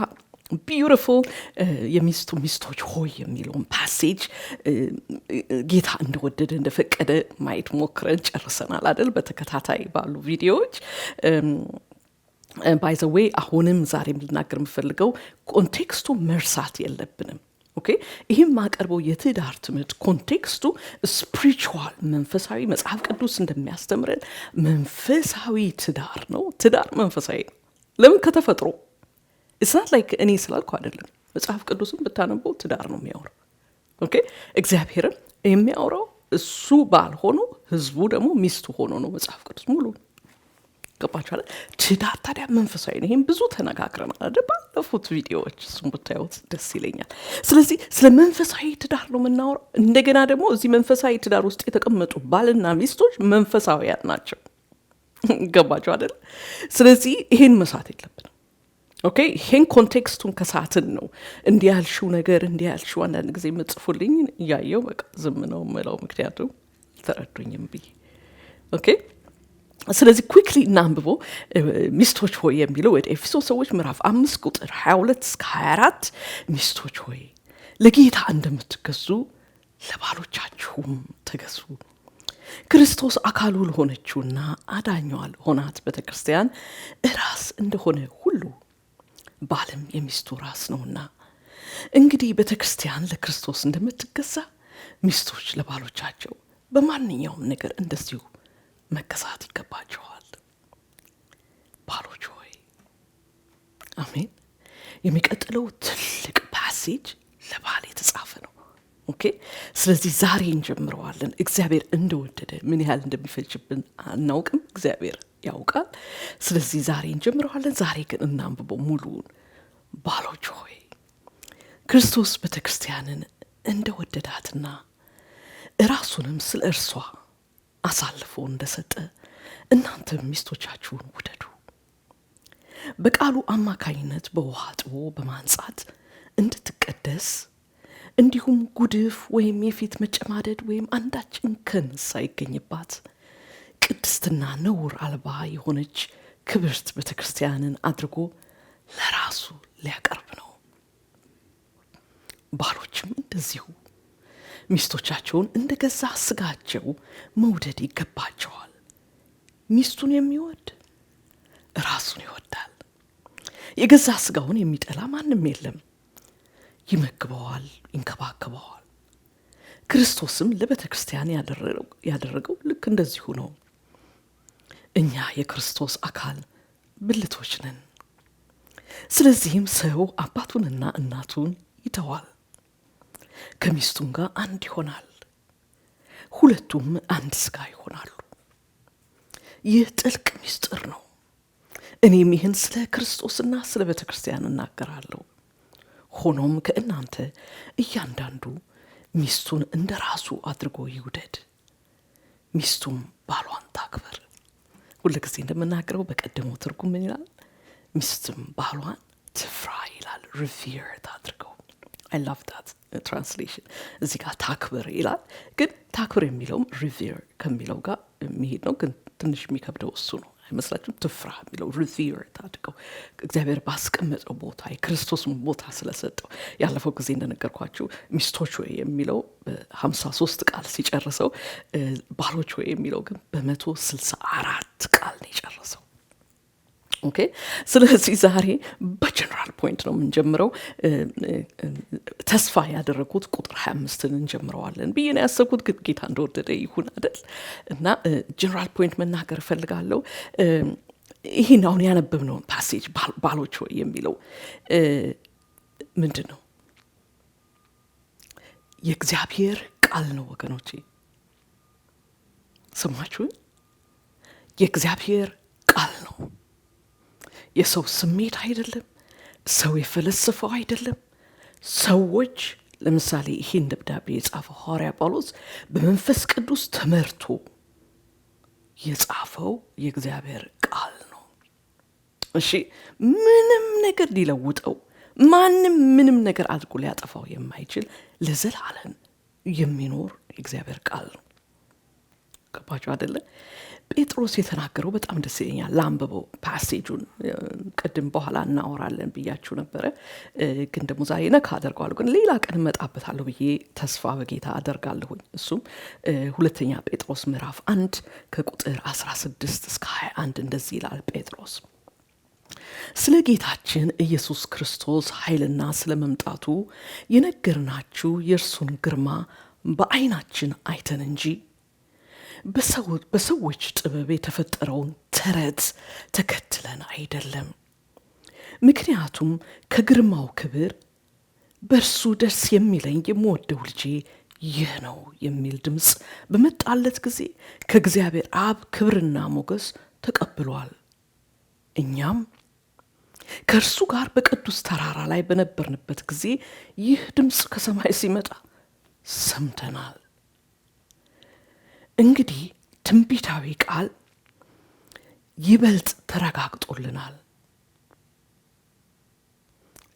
ቢዩቲፉል ሚስቶች ሆይ የሚለውን ፓሴጅ ጌታ እንደወደደ እንደፈቀደ ማየት ሞክረን ጨርሰናል አይደል? በተከታታይ ባሉ ቪዲዮዎች ባይ ዘ ዌይ አሁንም ዛሬም ልናገር የምፈልገው ኮንቴክስቱ መርሳት የለብንም። ኦኬ። ይህም ማቀርበው የትዳር ትምህርት ኮንቴክስቱ ስፒሪቹዋል መንፈሳዊ መጽሐፍ ቅዱስ እንደሚያስተምረን መንፈሳዊ ትዳር ነው። ትዳር መንፈሳዊ ነው። ለምን? ከተፈጥሮ እስናት ላይክ እኔ ስላልኩ አይደለም። መጽሐፍ ቅዱስም ብታነበው ትዳር ነው የሚያወራው። ኦኬ። እግዚአብሔርም የሚያወራው እሱ ባል ሆኖ ህዝቡ ደግሞ ሚስቱ ሆኖ ነው መጽሐፍ ቅዱስ ሙሉ። ገባችኋል? ትዳር ታዲያ መንፈሳዊ ነው። ይሄን ብዙ ተነጋግረናል አይደል? ባለፉት ቪዲዮዎች እሱን ብታዩት ደስ ይለኛል። ስለዚህ ስለ መንፈሳዊ ትዳር ነው የምናወራው። እንደገና ደግሞ እዚህ መንፈሳዊ ትዳር ውስጥ የተቀመጡ ባልና ሚስቶች መንፈሳዊያን ናቸው። ገባችሁ አይደል? ስለዚህ ይሄን መሳት የለብንም። ኦኬ። ይሄን ኮንቴክስቱን ከሳትን ነው እንዲያልሽው ነገር እንዲያልሽው አንዳንድ ጊዜ የምጽፉልኝ እያየው በቃ ዝም ነው የምለው፣ ምክንያቱም ተረዱኝም ብዬ። ኦኬ። ስለዚህ ኩዊክሊ እናንብቦ ሚስቶች ሆይ የሚለው ወደ ኤፌሶን ሰዎች ምዕራፍ 5 ቁጥር 22 እስከ 24 ሚስቶች ሆይ ለጌታ እንደምትገዙ ለባሎቻችሁም ተገዙ። ክርስቶስ አካሉ ለሆነችውና አዳኛዋ ለሆናት ቤተክርስቲያን ራስ እንደሆነ ሁሉ ባልም የሚስቱ ራስ ነውና፣ እንግዲህ ቤተክርስቲያን ለክርስቶስ እንደምትገዛ ሚስቶች ለባሎቻቸው በማንኛውም ነገር እንደዚሁ መገዛት ይገባቸዋል። ባሎች ሆይ አሜን። የሚቀጥለው ትልቅ ፓሴጅ ለባል የተጻፈ ነው። ኦኬ። ስለዚህ ዛሬ እንጀምረዋለን። እግዚአብሔር እንደወደደ ምን ያህል እንደሚፈጅብን አናውቅም፣ እግዚአብሔር ያውቃል። ስለዚህ ዛሬ እንጀምረዋለን። ዛሬ ግን እናንብበው ሙሉውን። ባሎች ሆይ ክርስቶስ ቤተክርስቲያንን እንደወደዳትና ራሱንም ስለ እርሷ አሳልፎ እንደሰጠ እናንተ ሚስቶቻችሁን ውደዱ። በቃሉ አማካኝነት በውሃ አጥቦ በማንጻት እንድትቀደስ እንዲሁም ጉድፍ ወይም የፊት መጨማደድ ወይም አንዳች እንከን ሳይገኝባት ቅድስትና ነውር አልባ የሆነች ክብርት ቤተክርስቲያንን አድርጎ ለራሱ ሊያቀርብ ነው። ባሎችም እንደዚሁ ሚስቶቻቸውን እንደገዛ ስጋቸው መውደድ ይገባቸዋል። ሚስቱን የሚወድ ራሱን ይወዳል። የገዛ ስጋውን የሚጠላ ማንም የለም። ይመግበዋል፣ ይንከባከበዋል። ክርስቶስም ለቤተክርስቲያን ያደረገው ልክ እንደዚሁ ነው። እኛ የክርስቶስ አካል ብልቶች ነን። ስለዚህም ሰው አባቱንና እናቱን ይተዋል፣ ከሚስቱም ጋር አንድ ይሆናል፣ ሁለቱም አንድ ስጋ ይሆናሉ። ይህ ጥልቅ ምስጢር ነው። እኔም ይህን ስለ ክርስቶስና ስለ ቤተክርስቲያን እናገራለሁ። ሆኖም ከእናንተ እያንዳንዱ ሚስቱን እንደራሱ አድርጎ ይውደድ፣ ሚስቱም ባሏን ታክብር። ሁልጊዜ እንደምናገረው በቀደመው ትርጉም ምን ይላል? ሚስትም ባሏን ትፍራ ይላል። ሪቨር ታድርገው። I love that translation። እዚህ ጋር ታክብር ይላል፣ ግን ታክብር የሚለውም ሪቨር ከሚለው ጋር የሚሄድ ነው። ግን ትንሽ የሚከብደው እሱ ነው አይመስላችሁም? ትፍራ የሚለው ሪቨር ታድርገው። እግዚአብሔር ባስቀመጠው ቦታ የክርስቶስን ቦታ ስለሰጠው። ያለፈው ጊዜ እንደነገርኳችሁ ሚስቶች ወይ የሚለው በ53 ቃል ሲጨርሰው፣ ባሎች ወይ የሚለው ግን በ164 ቃል ነው የጨረሰው። ኦኬ። ስለዚህ ዛሬ በጀነራል ፖይንት ነው የምንጀምረው። ተስፋ ያደረኩት ቁጥር 25ን እንጀምረዋለን ብዬ ነው ያሰብኩት፣ ግን ጌታ እንደወደደ ይሁን አይደል። እና ጀነራል ፖይንት መናገር እፈልጋለሁ። ይሄን አሁን ያነበብነው ፓሴጅ ባሎች ሆይ የሚለው ምንድን ነው? የእግዚአብሔር ቃል ነው ወገኖቼ። ሰማችሁ? የእግዚአብሔር ቃል ነው። የሰው ስሜት አይደለም። ሰው የፈለሰፈው አይደለም። ሰዎች ለምሳሌ ይህን ደብዳቤ የጻፈው ሐዋርያ ጳውሎስ በመንፈስ ቅዱስ ተመርቶ የጻፈው የእግዚአብሔር ቃል ነው። እሺ፣ ምንም ነገር ሊለውጠው ማንም ምንም ነገር አድርጎ ሊያጠፋው የማይችል ለዘላለም የሚኖር የእግዚአብሔር ቃል ነው። ገባችሁ አይደለ? ጴጥሮስ የተናገረው በጣም ደስ ይለኛል። ላንብበው ፓሴጁን። ቅድም በኋላ እናወራለን ብያችሁ ነበረ፣ ግን ደግሞ ዛሬ ነካ አደርገዋለሁ። ግን ሌላ ቀን እመጣበታለሁ ብዬ ተስፋ በጌታ አደርጋለሁኝ። እሱም ሁለተኛ ጴጥሮስ ምዕራፍ 1 ከቁጥር 16 እስከ 21 እንደዚህ ይላል ጴጥሮስ። ስለ ጌታችን ኢየሱስ ክርስቶስ ኃይልና ስለ መምጣቱ የነገርናችሁ የእርሱን ግርማ በዓይናችን አይተን እንጂ በሰዎች ጥበብ የተፈጠረውን ተረት ተከትለን አይደለም። ምክንያቱም ከግርማው ክብር በእርሱ ደስ የሚለኝ የምወደው ልጄ ይህ ነው የሚል ድምፅ በመጣለት ጊዜ ከእግዚአብሔር አብ ክብርና ሞገስ ተቀብሏል። እኛም ከእርሱ ጋር በቅዱስ ተራራ ላይ በነበርንበት ጊዜ ይህ ድምፅ ከሰማይ ሲመጣ ሰምተናል። እንግዲህ ትንቢታዊ ቃል ይበልጥ ተረጋግጦልናል።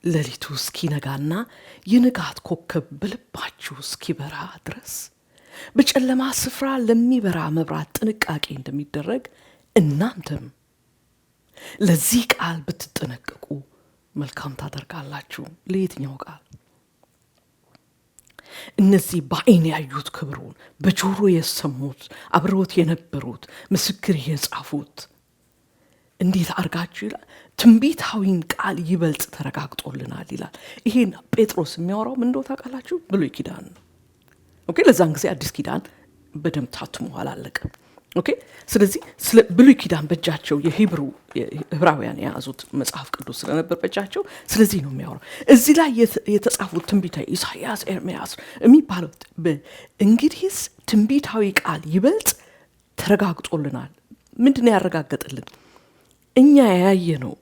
ሌሊቱ እስኪነጋና የንጋት ኮከብ በልባችሁ እስኪበራ ድረስ በጨለማ ስፍራ ለሚበራ መብራት ጥንቃቄ እንደሚደረግ እናንተም ለዚህ ቃል ብትጠነቀቁ መልካም ታደርጋላችሁ። ለየትኛው ቃል? እነዚህ በዓይን ያዩት ክብሩን በጆሮ የሰሙት አብረውት የነበሩት ምስክር የጻፉት እንዴት አርጋችሁ ይላል? ትንቢታዊን ቃል ይበልጥ ተረጋግጦልናል ይላል። ይሄን ጴጥሮስ የሚያወራው ምን እንደው ታውቃላችሁ? ብሉይ ኪዳን ነው። ኦኬ፣ ለዛን ጊዜ አዲስ ኪዳን በደንብ ታትሞ አላለቀም። ኦኬ፣ ስለዚህ ስለ ብሉይ ኪዳን በእጃቸው የዕብራውያን የያዙት መጽሐፍ ቅዱስ ስለነበር በእጃቸው፣ ስለዚህ ነው የሚያወራው። እዚህ ላይ የተጻፉት ትንቢታዊ ኢሳይያስ፣ ኤርምያስ የሚባለው እንግዲህስ ትንቢታዊ ቃል ይበልጥ ተረጋግጦልናል። ምንድነው ያረጋገጠልን? እኛ ያየ ነው።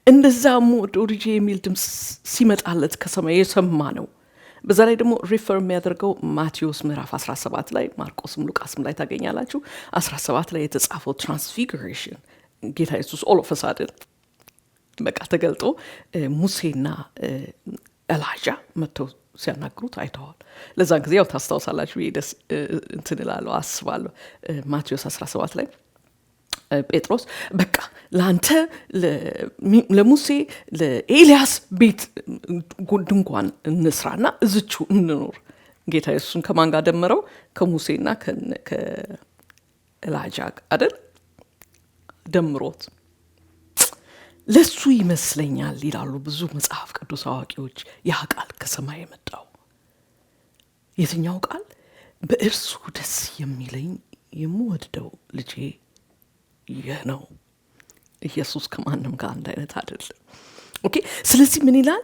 እንደዛም ወደ ልጄ የሚል ድምፅ ሲመጣለት ከሰማይ የሰማ ነው። በዛ ላይ ደግሞ ሪፈር የሚያደርገው ማቴዎስ ምዕራፍ 17 ላይ፣ ማርቆስም ሉቃስም ላይ ታገኛላችሁ። 17 ላይ የተጻፈው ትራንስፊግሬሽን ጌታ ኢየሱስ ኦል ኦፍ ሳድን በቃ ተገልጦ ሙሴና ኤላጃ መጥተው ሲያናግሩት አይተዋል። ለዛን ጊዜ ያው ታስታውሳላችሁ ደስ እንትን እላለሁ አስባለሁ። ማቴዎስ 17 ላይ ጴጥሮስ በቃ ለአንተ ለሙሴ ለኤልያስ ቤት ድንኳን እንስራና እዝቹ እንኖር ጌታ ኢየሱስን ከማን ጋር ደመረው? ከሙሴና ከኤልያጃ አይደል ደምሮት። ለሱ ይመስለኛል ይላሉ ብዙ መጽሐፍ ቅዱስ አዋቂዎች ያ ቃል ከሰማይ የመጣው። የትኛው ቃል? በእርሱ ደስ የሚለኝ የምወደው ልጄ ይህ ነው። ኢየሱስ ከማንም ጋር አንድ አይነት አይደለም። ኦኬ። ስለዚህ ምን ይላል?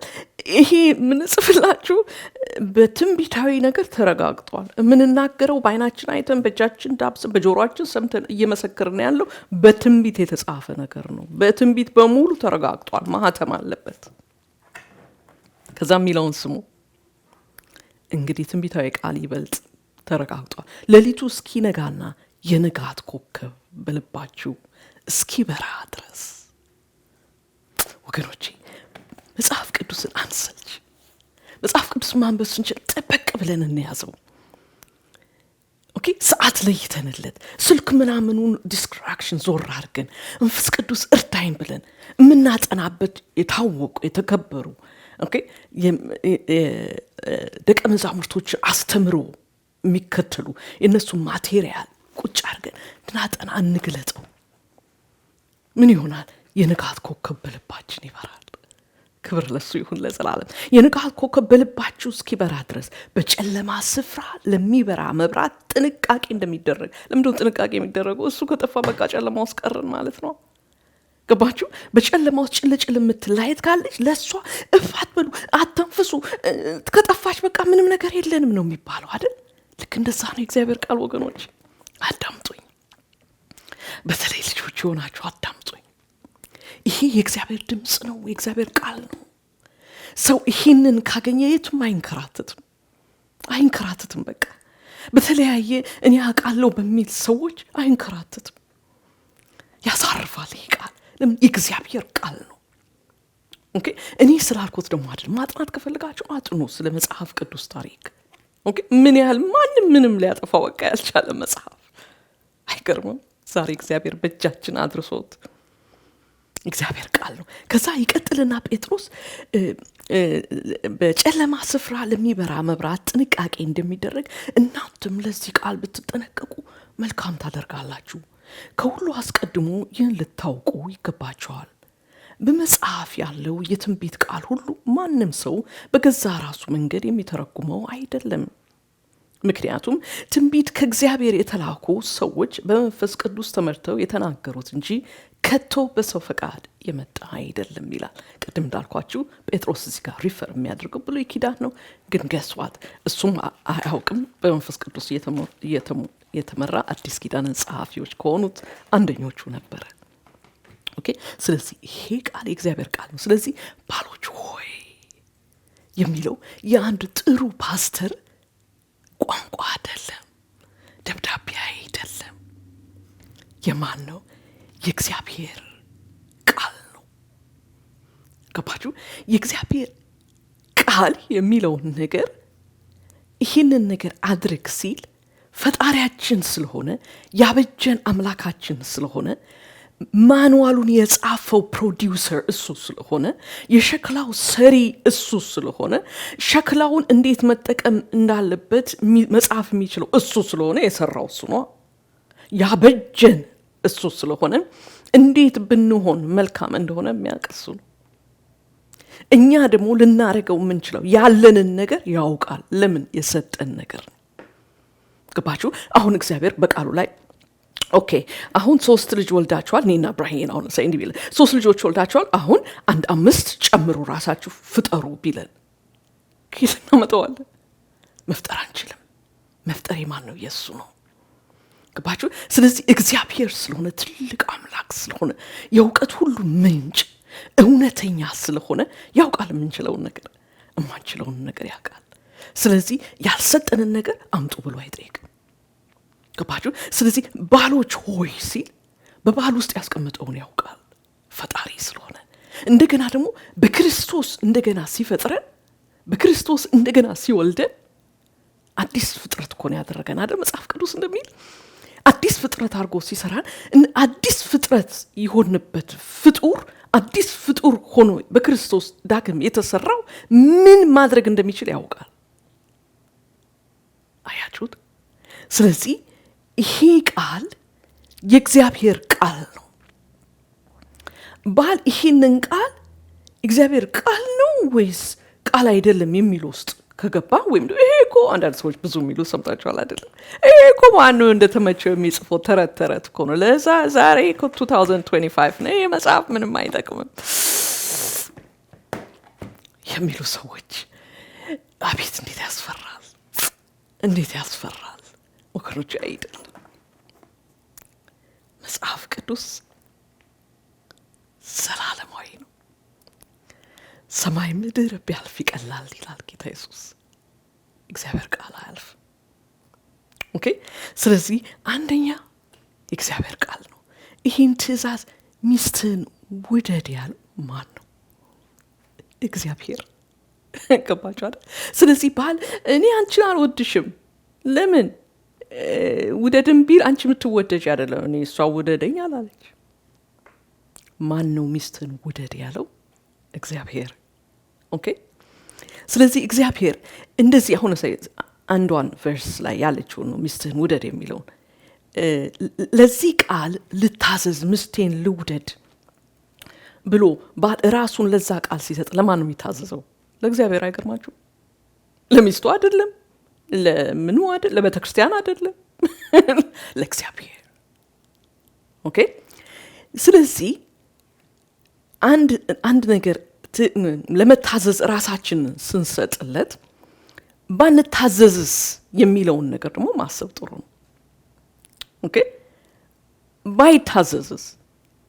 ይሄ ምን ጽፍላችሁ በትንቢታዊ ነገር ተረጋግጧል። የምንናገረው በአይናችን አይተን በእጃችን ዳብሰን በጆሮአችን ሰምተን እየመሰከርን ያለው በትንቢት የተጻፈ ነገር ነው። በትንቢት በሙሉ ተረጋግጧል። ማህተም አለበት። ከዛ የሚለውን ስሙ። እንግዲህ ትንቢታዊ ቃል ይበልጥ ተረጋግጧል። ሌሊቱ እስኪነጋና የንጋት ኮከብ በልባችሁ እስኪበራ ድረስ። ወገኖቼ መጽሐፍ ቅዱስን አንሰልች። መጽሐፍ ቅዱስ ማንበብ ስንችል ጠበቅ ብለን እንያዘው። ኦኬ። ሰዓት ለይተንለት ስልክ ምናምኑን ዲስትራክሽን ዞር አድርገን መንፈስ ቅዱስ እርዳኝ ብለን የምናጠናበት የታወቁ የተከበሩ ኦኬ ደቀ መዛሙርቶችን አስተምሮ የሚከተሉ የነሱ ማቴሪያል ቁጭ አድርገን እንድናጠና እንግለጠው። ምን ይሆናል? የንጋት ኮከብ በልባችን ይበራል። ክብር ለሱ ይሁን ለዘላለም። የንጋት ኮከብ በልባችሁ እስኪበራ ድረስ በጨለማ ስፍራ ለሚበራ መብራት ጥንቃቄ እንደሚደረግ። ለምንድነው ጥንቃቄ የሚደረገው? እሱ ከጠፋ በቃ ጨለማ ውስጥ ቀርን ማለት ነው። ገባችሁ? በጨለማ ውስጥ ጭልጭል የምትላየት ካለች ለሷ እፋት በሉ፣ አተንፍሱ። ከጠፋች በቃ ምንም ነገር የለንም ነው የሚባለው አይደል? ልክ እንደዛ ነው የእግዚአብሔር ቃል። ወገኖች አዳምጡኝ፣ በተለይ ልጆች የሆናችሁ አዳምጡኝ። ይሄ የእግዚአብሔር ድምጽ ነው፣ የእግዚአብሔር ቃል ነው። ሰው ይሄንን ካገኘ የትም አይንከራተትም። በቃ በተለያየ እኔ አውቃለሁ በሚል ሰዎች አይንከራተትም። ያሳርፋል ይሄ ቃል። ለምን? የእግዚአብሔር ቃል ነው። ኦኬ። እኔ ስላልኩት ደግሞ አይደል። ማጥናት ከፈልጋችሁ አጥኑ ስለ መጽሐፍ ቅዱስ ታሪክ። ኦኬ። ምን ያህል ማንም ምንም ሊያጠፋው በቃ ያልቻለ መጽሐፍ። አይገርምም? ዛሬ እግዚአብሔር በእጃችን አድርሶት እግዚአብሔር ቃል ነው። ከዛ ይቀጥልና ጴጥሮስ በጨለማ ስፍራ ለሚበራ መብራት ጥንቃቄ እንደሚደረግ እናንተም ለዚህ ቃል ብትጠነቀቁ መልካም ታደርጋላችሁ። ከሁሉ አስቀድሞ ይህን ልታውቁ ይገባችኋል። በመጽሐፍ ያለው የትንቢት ቃል ሁሉ ማንም ሰው በገዛ ራሱ መንገድ የሚተረጉመው አይደለም። ምክንያቱም ትንቢት ከእግዚአብሔር የተላኩ ሰዎች በመንፈስ ቅዱስ ተመርተው የተናገሩት እንጂ ከቶ በሰው ፈቃድ የመጣ አይደለም ይላል። ቅድም እንዳልኳችሁ ጴጥሮስ እዚህ ጋር ሪፈር የሚያደርገው ብሉይ ኪዳን ነው። ግን ገስዋት እሱም አያውቅም። በመንፈስ ቅዱስ የተመራ አዲስ ኪዳንን ጸሐፊዎች ከሆኑት አንደኞቹ ነበረ። ኦኬ። ስለዚህ ይሄ ቃል የእግዚአብሔር ቃል ነው። ስለዚህ ባሎች ሆይ የሚለው የአንድ ጥሩ ፓስተር ቋንቋ አይደለም፣ ደብዳቤ አይደለም። የማን ነው? የእግዚአብሔር ቃል ነው። ገባችሁ? የእግዚአብሔር ቃል የሚለውን ነገር ይህንን ነገር አድርግ ሲል ፈጣሪያችን ስለሆነ ያበጀን አምላካችን ስለሆነ ማኑዋሉን የጻፈው ፕሮዲውሰር እሱ ስለሆነ የሸክላው ሰሪ እሱ ስለሆነ ሸክላውን እንዴት መጠቀም እንዳለበት መጻፍ የሚችለው እሱ ስለሆነ የሰራው እሱ ነው። ያበጀን እሱ ስለሆነ እንዴት ብንሆን መልካም እንደሆነ የሚያቀሱ ነው። እኛ ደግሞ ልናረገው የምንችለው ያለንን ነገር ያውቃል። ለምን? የሰጠን ነገር ነው። ገባችሁ? አሁን እግዚአብሔር በቃሉ ላይ ኦኬ አሁን 3 ልጅ ወልዳችኋል። እኔና ብራሂን አሁን ሳይ እንዲህ ቢለን 3 ልጆች ወልዳችኋል፣ አሁን 5 ጨምሩ ራሳችሁ ፍጠሩ ቢለን ከየትና መተዋለን? መፍጠር አንችልም። መፍጠር የማን ነው? የሱ ነው። ገባችሁ? ስለዚህ እግዚአብሔር ስለሆነ ትልቅ አምላክ ስለሆነ የእውቀት ሁሉ ምንጭ እውነተኛ ስለሆነ ያውቃል። የምንችለውን ነገር የማንችለውን ነገር ያውቃል። ስለዚህ ያልሰጠንን ነገር አምጡ ብሎ አይጠይቅም። ገባችሁ? ስለዚህ ባሎች ሆይ ሲል በባል ውስጥ ያስቀመጠውን ያውቃል ፈጣሪ ስለሆነ። እንደገና ደግሞ በክርስቶስ እንደገና ሲፈጥረን በክርስቶስ እንደገና ሲወልደን አዲስ ፍጥረት እኮ ነው ያደረገን አይደል? መጽሐፍ ቅዱስ እንደሚል አዲስ ፍጥረት አድርጎ ሲሰራን አዲስ ፍጥረት ይሆንበት ፍጡር አዲስ ፍጡር ሆኖ በክርስቶስ ዳግም የተሰራው ምን ማድረግ እንደሚችል ያውቃል። አያችሁት? ስለዚህ ይሄ ቃል የእግዚአብሔር ቃል ነው። ባል ይሄንን ቃል እግዚአብሔር ቃል ነው ወይስ ቃል አይደለም የሚል ውስጥ ከገባ ወይም ይሄ እኮ አንዳንድ ሰዎች ብዙ የሚሉ ሰምታችኋል አይደለም? ይሄ እኮ ማነው እንደተመቸው የሚጽፈው ተረት እኮ ነው። ለዛ ዛሬ እኮ 2025 ነው፣ ይሄ መጽሐፍ ምንም አይጠቅምም የሚሉ ሰዎች አቤት እንዴት ያስፈራል! እንዴት ያስፈራል ወገኖች! አይደለም መጽሐፍ ቅዱስ ዘላለማዊ ነው። ሰማይ ምድር ቢያልፍ ይቀላል ይላል ጌታ ኢየሱስ። እግዚአብሔር ቃል አያልፍ። ኦኬ። ስለዚህ አንደኛ እግዚአብሔር ቃል ነው። ይህን ትእዛዝ ሚስትህን ውደድ ያለው ማን ነው? እግዚአብሔር። ገባችሁ አይደል? ስለዚህ ባል እኔ አንቺን አልወድሽም ለምን ውደድም ቢል አንቺ የምትወደጅ አይደለም፣ እኔ እሷ ውደደኝ አላለች። ማን ነው ሚስትህን ውደድ ያለው? እግዚአብሔር። ኦኬ። ስለዚህ እግዚአብሔር እንደዚህ አሁን አንዷን ቨርስ ላይ ያለችው ነው ሚስትህን ውደድ የሚለውን ለዚህ ቃል ልታዘዝ ሚስቴን ልውደድ ብሎ ባል ራሱን ለዛ ቃል ሲሰጥ ለማን ነው የሚታዘዘው? ለእግዚአብሔር። አይገርማችሁ? ለሚስቱ አይደለም፣ ለምኑ አይደለም፣ ለቤተክርስቲያን አይደለም፣ ለእግዚአብሔር። ኦኬ። ስለዚህ አንድ ነገር ለመታዘዝ ራሳችንን ስንሰጥለት ባንታዘዝስ የሚለውን ነገር ደግሞ ማሰብ ጥሩ ነው። ኦኬ። ባይታዘዝስ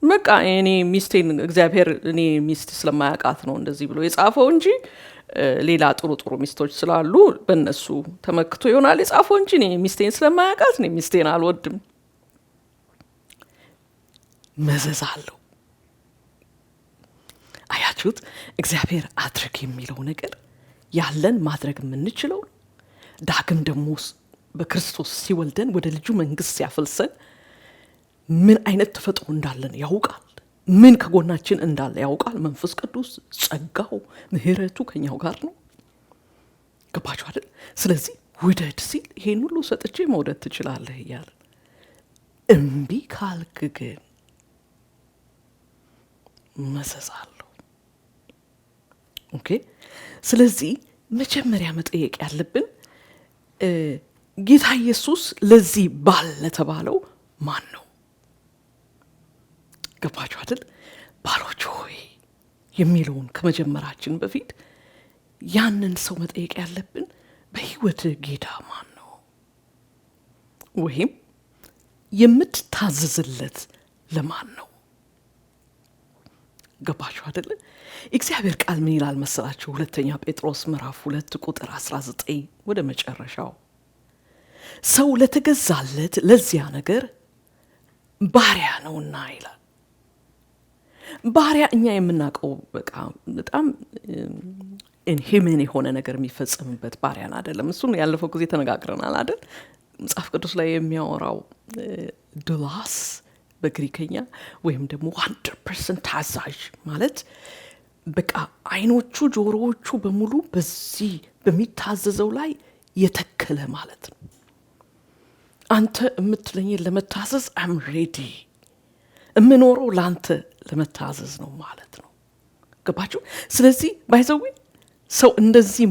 በቃ እኔ ሚስቴን እግዚአብሔር እኔ ሚስት ስለማያውቃት ነው እንደዚህ ብሎ የጻፈው እንጂ ሌላ ጥሩ ሚስቶች ስላሉ በእነሱ ተመክቶ ይሆናል የጻፈው እንጂ እኔ ሚስቴን ስለማያውቃት እኔ ሚስቴን አልወድም። መዘዝ አለው። አያችሁት? እግዚአብሔር አድርግ የሚለው ነገር ያለን ማድረግ የምንችለው ዳግም ደግሞ በክርስቶስ ሲወልደን ወደ ልጁ መንግስት ሲያፈልሰን ምን አይነት ተፈጥሮ እንዳለን ያውቃል። ምን ከጎናችን እንዳለ ያውቃል። መንፈስ ቅዱስ ጸጋው ምህረቱ ከኛው ጋር ነው። ገባችሁ አይደል? ስለዚህ ውደድ ሲል ይሄን ሁሉ ሰጥቼ መውደድ ትችላለህ እያለ እምቢ ካልክ ግን መሰሳለሁ። ኦኬ። ስለዚህ መጀመሪያ መጠየቅ ያለብን ጌታ ኢየሱስ ለዚህ ባል ለተባለው ማን ነው? ገባችሁ አይደል? ባሎች ሆይ የሚለውን ከመጀመራችን በፊት ያንን ሰው መጠየቅ ያለብን በህይወት ጌታ ማን ነው? ወይም የምትታዘዝለት ለማን ነው? ገባችሁ አይደል? እግዚአብሔር ቃል ምን ይላል መሰላችሁ? ሁለተኛ ጴጥሮስ ምዕራፍ 2 ቁጥር 19 ወደ መጨረሻው ሰው ለተገዛለት ለዚያ ነገር ባሪያ ነውና ይላል። ባሪያ እኛ የምናውቀው በቃ በጣም ኢንሂውመን የሆነ ነገር የሚፈጸምበት ባሪያን አይደለም። እሱን ያለፈው ጊዜ ተነጋግረናል አይደል? መጽሐፍ ቅዱስ ላይ የሚያወራው ዱላስ በግሪከኛ ወይም ደግሞ 100% ታዛዥ ማለት በቃ አይኖቹ ጆሮዎቹ በሙሉ በዚህ በሚታዘዘው ላይ የተከለ ማለት ነው። አንተ የምትለኝን ለመታዘዝ አም ሬዲ እምኖረው ላንተ ለመታዘዝ ነው ማለት ነው። ገባችሁ? ስለዚህ ባይዘው ሰው እንደዚህ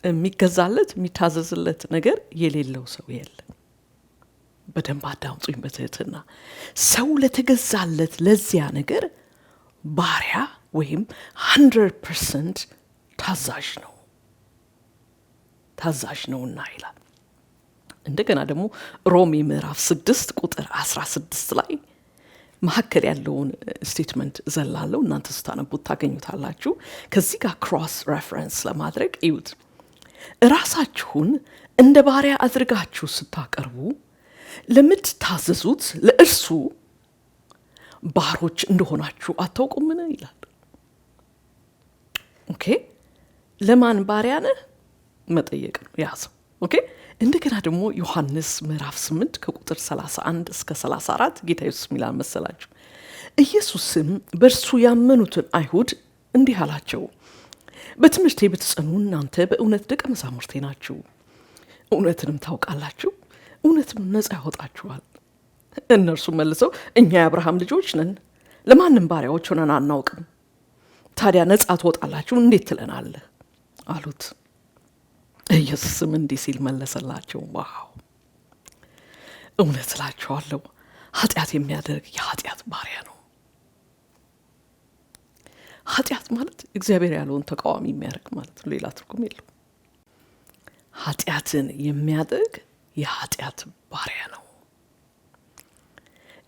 የሚገዛለት የሚታዘዝለት ነገር የሌለው ሰው የለም። በደንብ አዳምጡኝ በትህትና። ሰው ለተገዛለት ለዚያ ነገር ባሪያ ወይም 100% ታዛዥ ነውና ይላል። እንደገና ደግሞ ሮሜ ምዕራፍ 6 ቁጥር 16 ላይ መሐከል ያለውን ስቴትመንት ዘላለው እናንተ ስታነቡት ታገኙታላችሁ። ከዚህ ጋር ክሮስ ሬፈረንስ ለማድረግ እዩት። ራሳችሁን እንደ ባሪያ አድርጋችሁ ስታቀርቡ ለምትታዘዙት ለእርሱ ባሮች እንደሆናችሁ አታውቁምን ይላል። ኦኬ። ለማን ባሪያ ነህ መጠየቅ ነው ያዘው። ኦኬ። እንደገና ደግሞ ዮሐንስ ምዕራፍ 8 ከቁጥር 31 እስከ 34 ጌታ ኢየሱስ ሚላን መሰላችሁ። ኢየሱስም በእርሱ ያመኑትን አይሁድ እንዲህ አላቸው፣ በትምህርቴ ብትጸኑ እናንተ በእውነት ደቀ መዛሙርቴ ናችሁ። እውነትንም ታውቃላችሁ፣ እውነትም ነፃ ያወጣችኋል። እነርሱ መልሰው እኛ የአብርሃም ልጆች ነን፣ ለማንም ባሪያዎች ሆነን አናውቅም። ታዲያ ነፃ ትወጣላችሁ እንዴት ትለናለህ አሉት። ኢየሱስም እንዲህ ሲል መለሰላቸው፣ ዋው እውነት እላችኋለሁ ኃጢአት የሚያደርግ የኃጢአት ባሪያ ነው። ኃጢአት ማለት እግዚአብሔር ያለውን ተቃዋሚ የሚያደርግ ማለት ነው። ሌላ ትርጉም የለው። ኃጢአትን የሚያደርግ የኃጢአት ባሪያ ነው።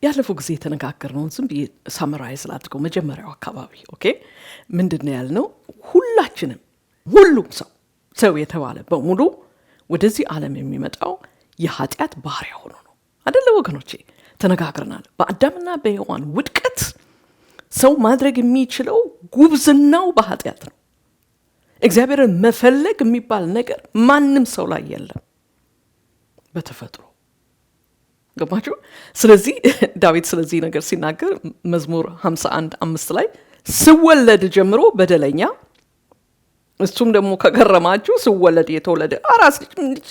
ያለፈው ጊዜ የተነጋገርነውን ዝም ብዬ ሳመራይዝ ላድርገው። መጀመሪያው አካባቢ ኦኬ፣ ምንድነው ያልነው? ሁላችንም ሁሉም ሰው የተባለ በሙሉ ወደዚህ ዓለም የሚመጣው የኃጢአት ባሪያ ሆኖ ነው አይደለ ወገኖቼ? ተነጋግረናል። በአዳምና በሔዋን ውድቀት ሰው ማድረግ የሚችለው ጉብዝናው በኃጢአት ነው። እግዚአብሔርን መፈለግ የሚባል ነገር ማንም ሰው ላይ የለም በተፈጥሮ። ገባችሁ? ስለዚህ ዳዊት ስለዚህ ነገር ሲናገር መዝሙር 51:5 ላይ ስወለድ ጀምሮ በደለኛ፣ እሱም ደግሞ ከገረማችሁ ስወለድ የተወለደ አራስ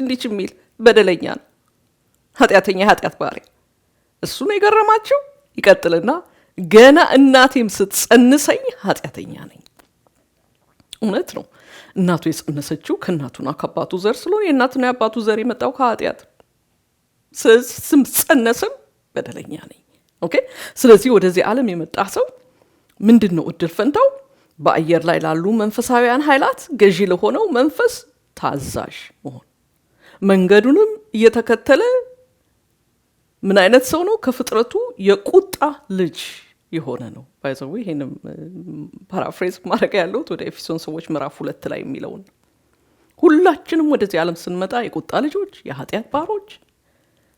ልጅ የሚል በደለኛ ነው፣ ኃጢአተኛ፣ ኃጢአት ባሪያ። እሱ ነው የገረማችሁ። ይቀጥልና ገና እናቴም ስትጸንሰኝ ኃጢአተኛ ነኝ። እውነት ነው። እናቱ የጸነሰችው ከእናቱና ከአባቱ ዘር ስለሆነ የእናቱና የአባቱ ዘር የመጣው ከኃጢአት ስም ጸነስም በደለኛ ነኝ። ኦኬ። ስለዚህ ወደዚህ ዓለም የመጣ ሰው ምንድን ነው እድል ፈንታው? በአየር ላይ ላሉ መንፈሳዊያን ኃይላት ገዢ ለሆነው መንፈስ ታዛዥ መሆን፣ መንገዱንም እየተከተለ ምን አይነት ሰው ነው? ከፍጥረቱ የቁጣ ልጅ የሆነ ነው። ባይዘው ይሄንም ፓራፍሬዝ ማድረግ ያለው ወደ ኤፌሶን ሰዎች ምዕራፍ 2 ላይ የሚለውን ሁላችንም ወደዚህ ዓለም ስንመጣ የቁጣ ልጆች፣ የኃጢአት ባሮች፣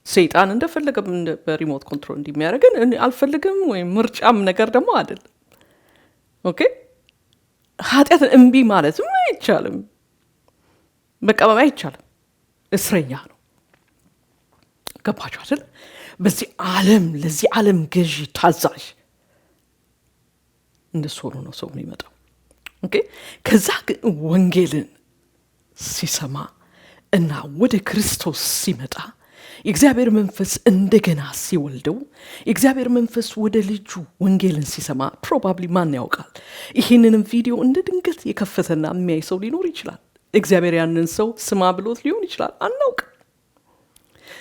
ሰይጣን እንደፈለገ በሪሞት ኮንትሮል እንደሚያደርገን አልፈልግም ወይም ምርጫም ነገር ደግሞ አይደል። ኦኬ። ኃጢአትን እምቢ ማለት አይቻልም። በቃ አይቻልም። እስረኛ ነው። ገባችሁ አይደል? በዚህ ዓለም ለዚህ ዓለም ገዢ ታዛዥ እንደሱ ሆኖ ነው ሰው የሚመጣው። ኦኬ። ከዛ ግን ወንጌልን ሲሰማ እና ወደ ክርስቶስ ሲመጣ የእግዚአብሔር መንፈስ እንደገና ሲወልደው የእግዚአብሔር መንፈስ ወደ ልጁ ወንጌልን ሲሰማ ፕሮባብሊ ማን ያውቃል? ይህንንም ቪዲዮ እንደ ድንገት የከፈተና የሚያይ ሰው ሊኖር ይችላል። እግዚአብሔር ያንን ሰው ስማ ብሎት ሊሆን ይችላል። አናውቅም።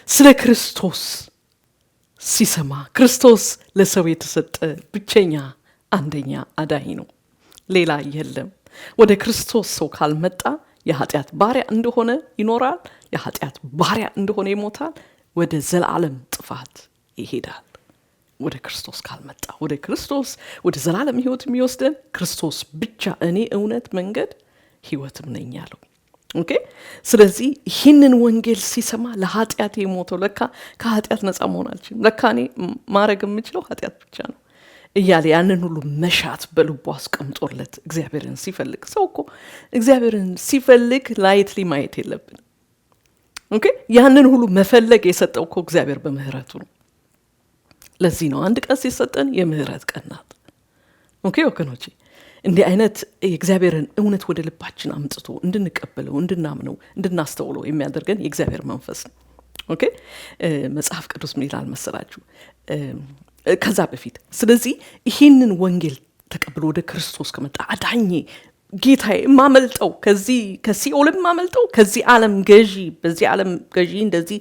ስለ ክርስቶስ ሲሰማ ክርስቶስ ለሰው የተሰጠ ብቸኛ አንደኛ አዳኝ ነው፣ ሌላ የለም። ወደ ክርስቶስ ሰው ካልመጣ የኃጢአት ባሪያ እንደሆነ ይኖራል፣ የኃጢአት ባሪያ እንደሆነ ይሞታል፣ ወደ ዘላለም ጥፋት ይሄዳል። ወደ ክርስቶስ ካልመጣ ወደ ክርስቶስ ወደ ዘላለም ሕይወት የሚወስደን ክርስቶስ ብቻ፣ እኔ እውነት መንገድ ሕይወትም ነኝ ያለው። ኦኬ። ስለዚህ ይህንን ወንጌል ሲሰማ ለኃጢአት የሞተው ለካ ከኃጢአት ነፃ መሆን አልችልም፣ ለካ እኔ ማድረግ የምችለው ኃጢአት ብቻ ነው እያለ ያንን ሁሉ መሻት በልቡ አስቀምጦለት እግዚአብሔርን ሲፈልግ፣ ሰው እኮ እግዚአብሔርን ሲፈልግ ላይትሊ ማየት የለብንም። ኦኬ። ያንን ሁሉ መፈለግ የሰጠው እኮ እግዚአብሔር በምህረቱ ነው። ለዚህ ነው አንድ ቀን ሲሰጠን የምህረት ቀን ናት። ኦኬ ወገኖቼ፣ እንዲህ አይነት የእግዚአብሔርን እውነት ወደ ልባችን አምጥቶ እንድንቀበለው፣ እንድናምነው፣ እንድናስተውለው የሚያደርገን የእግዚአብሔር መንፈስ ነው። ኦኬ። መጽሐፍ ቅዱስ ምን ይላል መሰላችሁ? ከዛ በፊት ስለዚህ ይህንን ወንጌል ተቀብሎ ወደ ክርስቶስ ከመጣ አዳኜ ጌታዬ ማመልጠው ከሲኦል ማመልጠው ከዚህ ዓለም ገዢ በዚህ ዓለም ገዢ እንደዚህ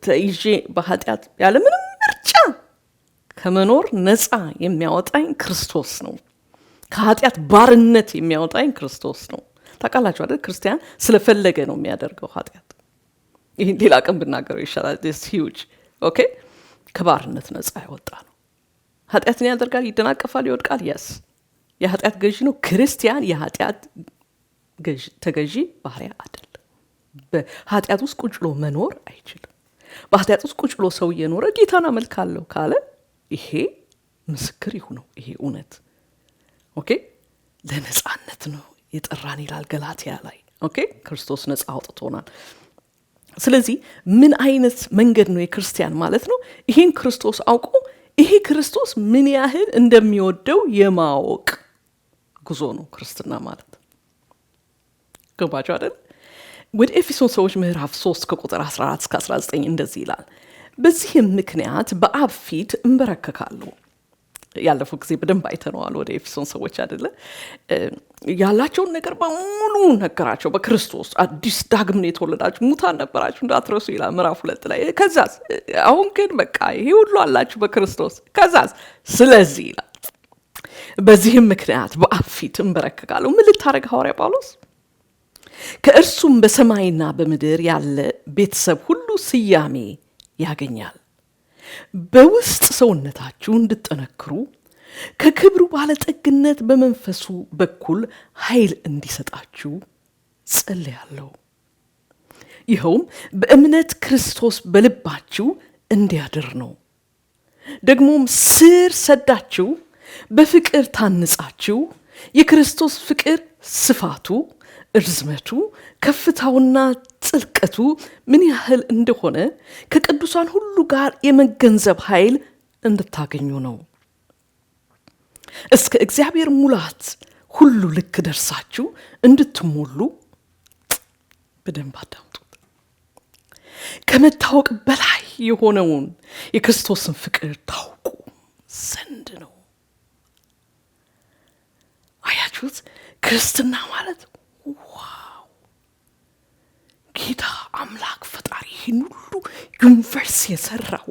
ተይዤ በኃጢአት ያለ ምንም ምርጫ ከመኖር ነፃ የሚያወጣኝ ክርስቶስ ነው። ከኃጢአት ባርነት የሚያወጣኝ ክርስቶስ ነው። ታውቃላችሁ አይደል? ክርስቲያን ስለፈለገ ነው የሚያደርገው ኃጢአት። ይሄን ሌላ ቀን ብናገረው ይሻላል። this huge ኦኬ። ከባርነት ነፃ ያወጣ ነው። ኃጢአትን ያደርጋል፣ ይደናቀፋል፣ ይወድቃል። yes የኃጢአት ገዢ ነው። ክርስቲያን የኃጢአት ተገዢ ባሪያ አይደለም። በኃጢአት ውስጥ ቁጭ ብሎ መኖር አይችልም። በኃጢአት ውስጥ ቁጭ ብሎ ሰው እየኖረ ጌታን አመልካለሁ ካለ ይሄ ምስክር ይሁነው፣ ይሄ እውነት ኦኬ። ለነፃነት ነው የጠራን ይላል ገላትያ ላይ። ኦኬ። ክርስቶስ ነፃ አውጥቶናል። ስለዚህ ምን አይነት መንገድ ነው የክርስቲያን ማለት ነው? ይሄን ክርስቶስ አውቆ ይሄ ክርስቶስ ምን ያህል እንደሚወደው የማወቅ ጉዞ ነው ክርስትና ማለት። ገባችሁ አይደል? ወደ ኤፌሶን ሰዎች ምዕራፍ 3 ከቁጥር 14 እስከ 19 እንደዚህ ይላል። በዚህም ምክንያት በአብ ፊት እንበረከካለሁ። ያለፈው ጊዜ በደንብ አይተነዋል። ወደ ኤፌሶን ሰዎች አይደለ ያላቸውን ነገር በሙሉ ነገራቸው። በክርስቶስ አዲስ ዳግም ነው የተወለዳችሁ፣ ሙታን ነበራችሁ እንዳትረሱ ይላል ምዕራፍ 2 ላይ። ከዛስ አሁን ግን በቃ ይሄ ሁሉ አላችሁ በክርስቶስ። ከዛስ ስለዚህ ይላል በዚህም ምክንያት በአብ ፊት እንበረከካለሁ። ምን ልታደርግ ሐዋርያ ጳውሎስ? ከእርሱም በሰማይና በምድር ያለ ቤተሰብ ሁሉ ስያሜ ያገኛል። በውስጥ ሰውነታችሁ እንድትጠነክሩ ከክብሩ ባለጠግነት በመንፈሱ በኩል ኃይል እንዲሰጣችሁ ጸልያለሁ። ይኸውም በእምነት ክርስቶስ በልባችሁ እንዲያድር ነው። ደግሞም ስር ሰዳችሁ በፍቅር ታንጻችሁ የክርስቶስ ፍቅር ስፋቱ፣ እርዝመቱ፣ ከፍታውና ጥልቀቱ ምን ያህል እንደሆነ ከቅዱሳን ሁሉ ጋር የመገንዘብ ኃይል እንድታገኙ ነው። እስከ እግዚአብሔር ሙላት ሁሉ ልክ ደርሳችሁ እንድትሞሉ በደንብ አዳምጡት። ከመታወቅ በላይ የሆነውን የክርስቶስን ፍቅር ታውቁ ዘንድ ነው። አያችሁት? ክርስትና ማለት ዋው! ጌታ አምላክ ፈጣሪ ይህን ሁሉ ዩኒቨርስ የሰራው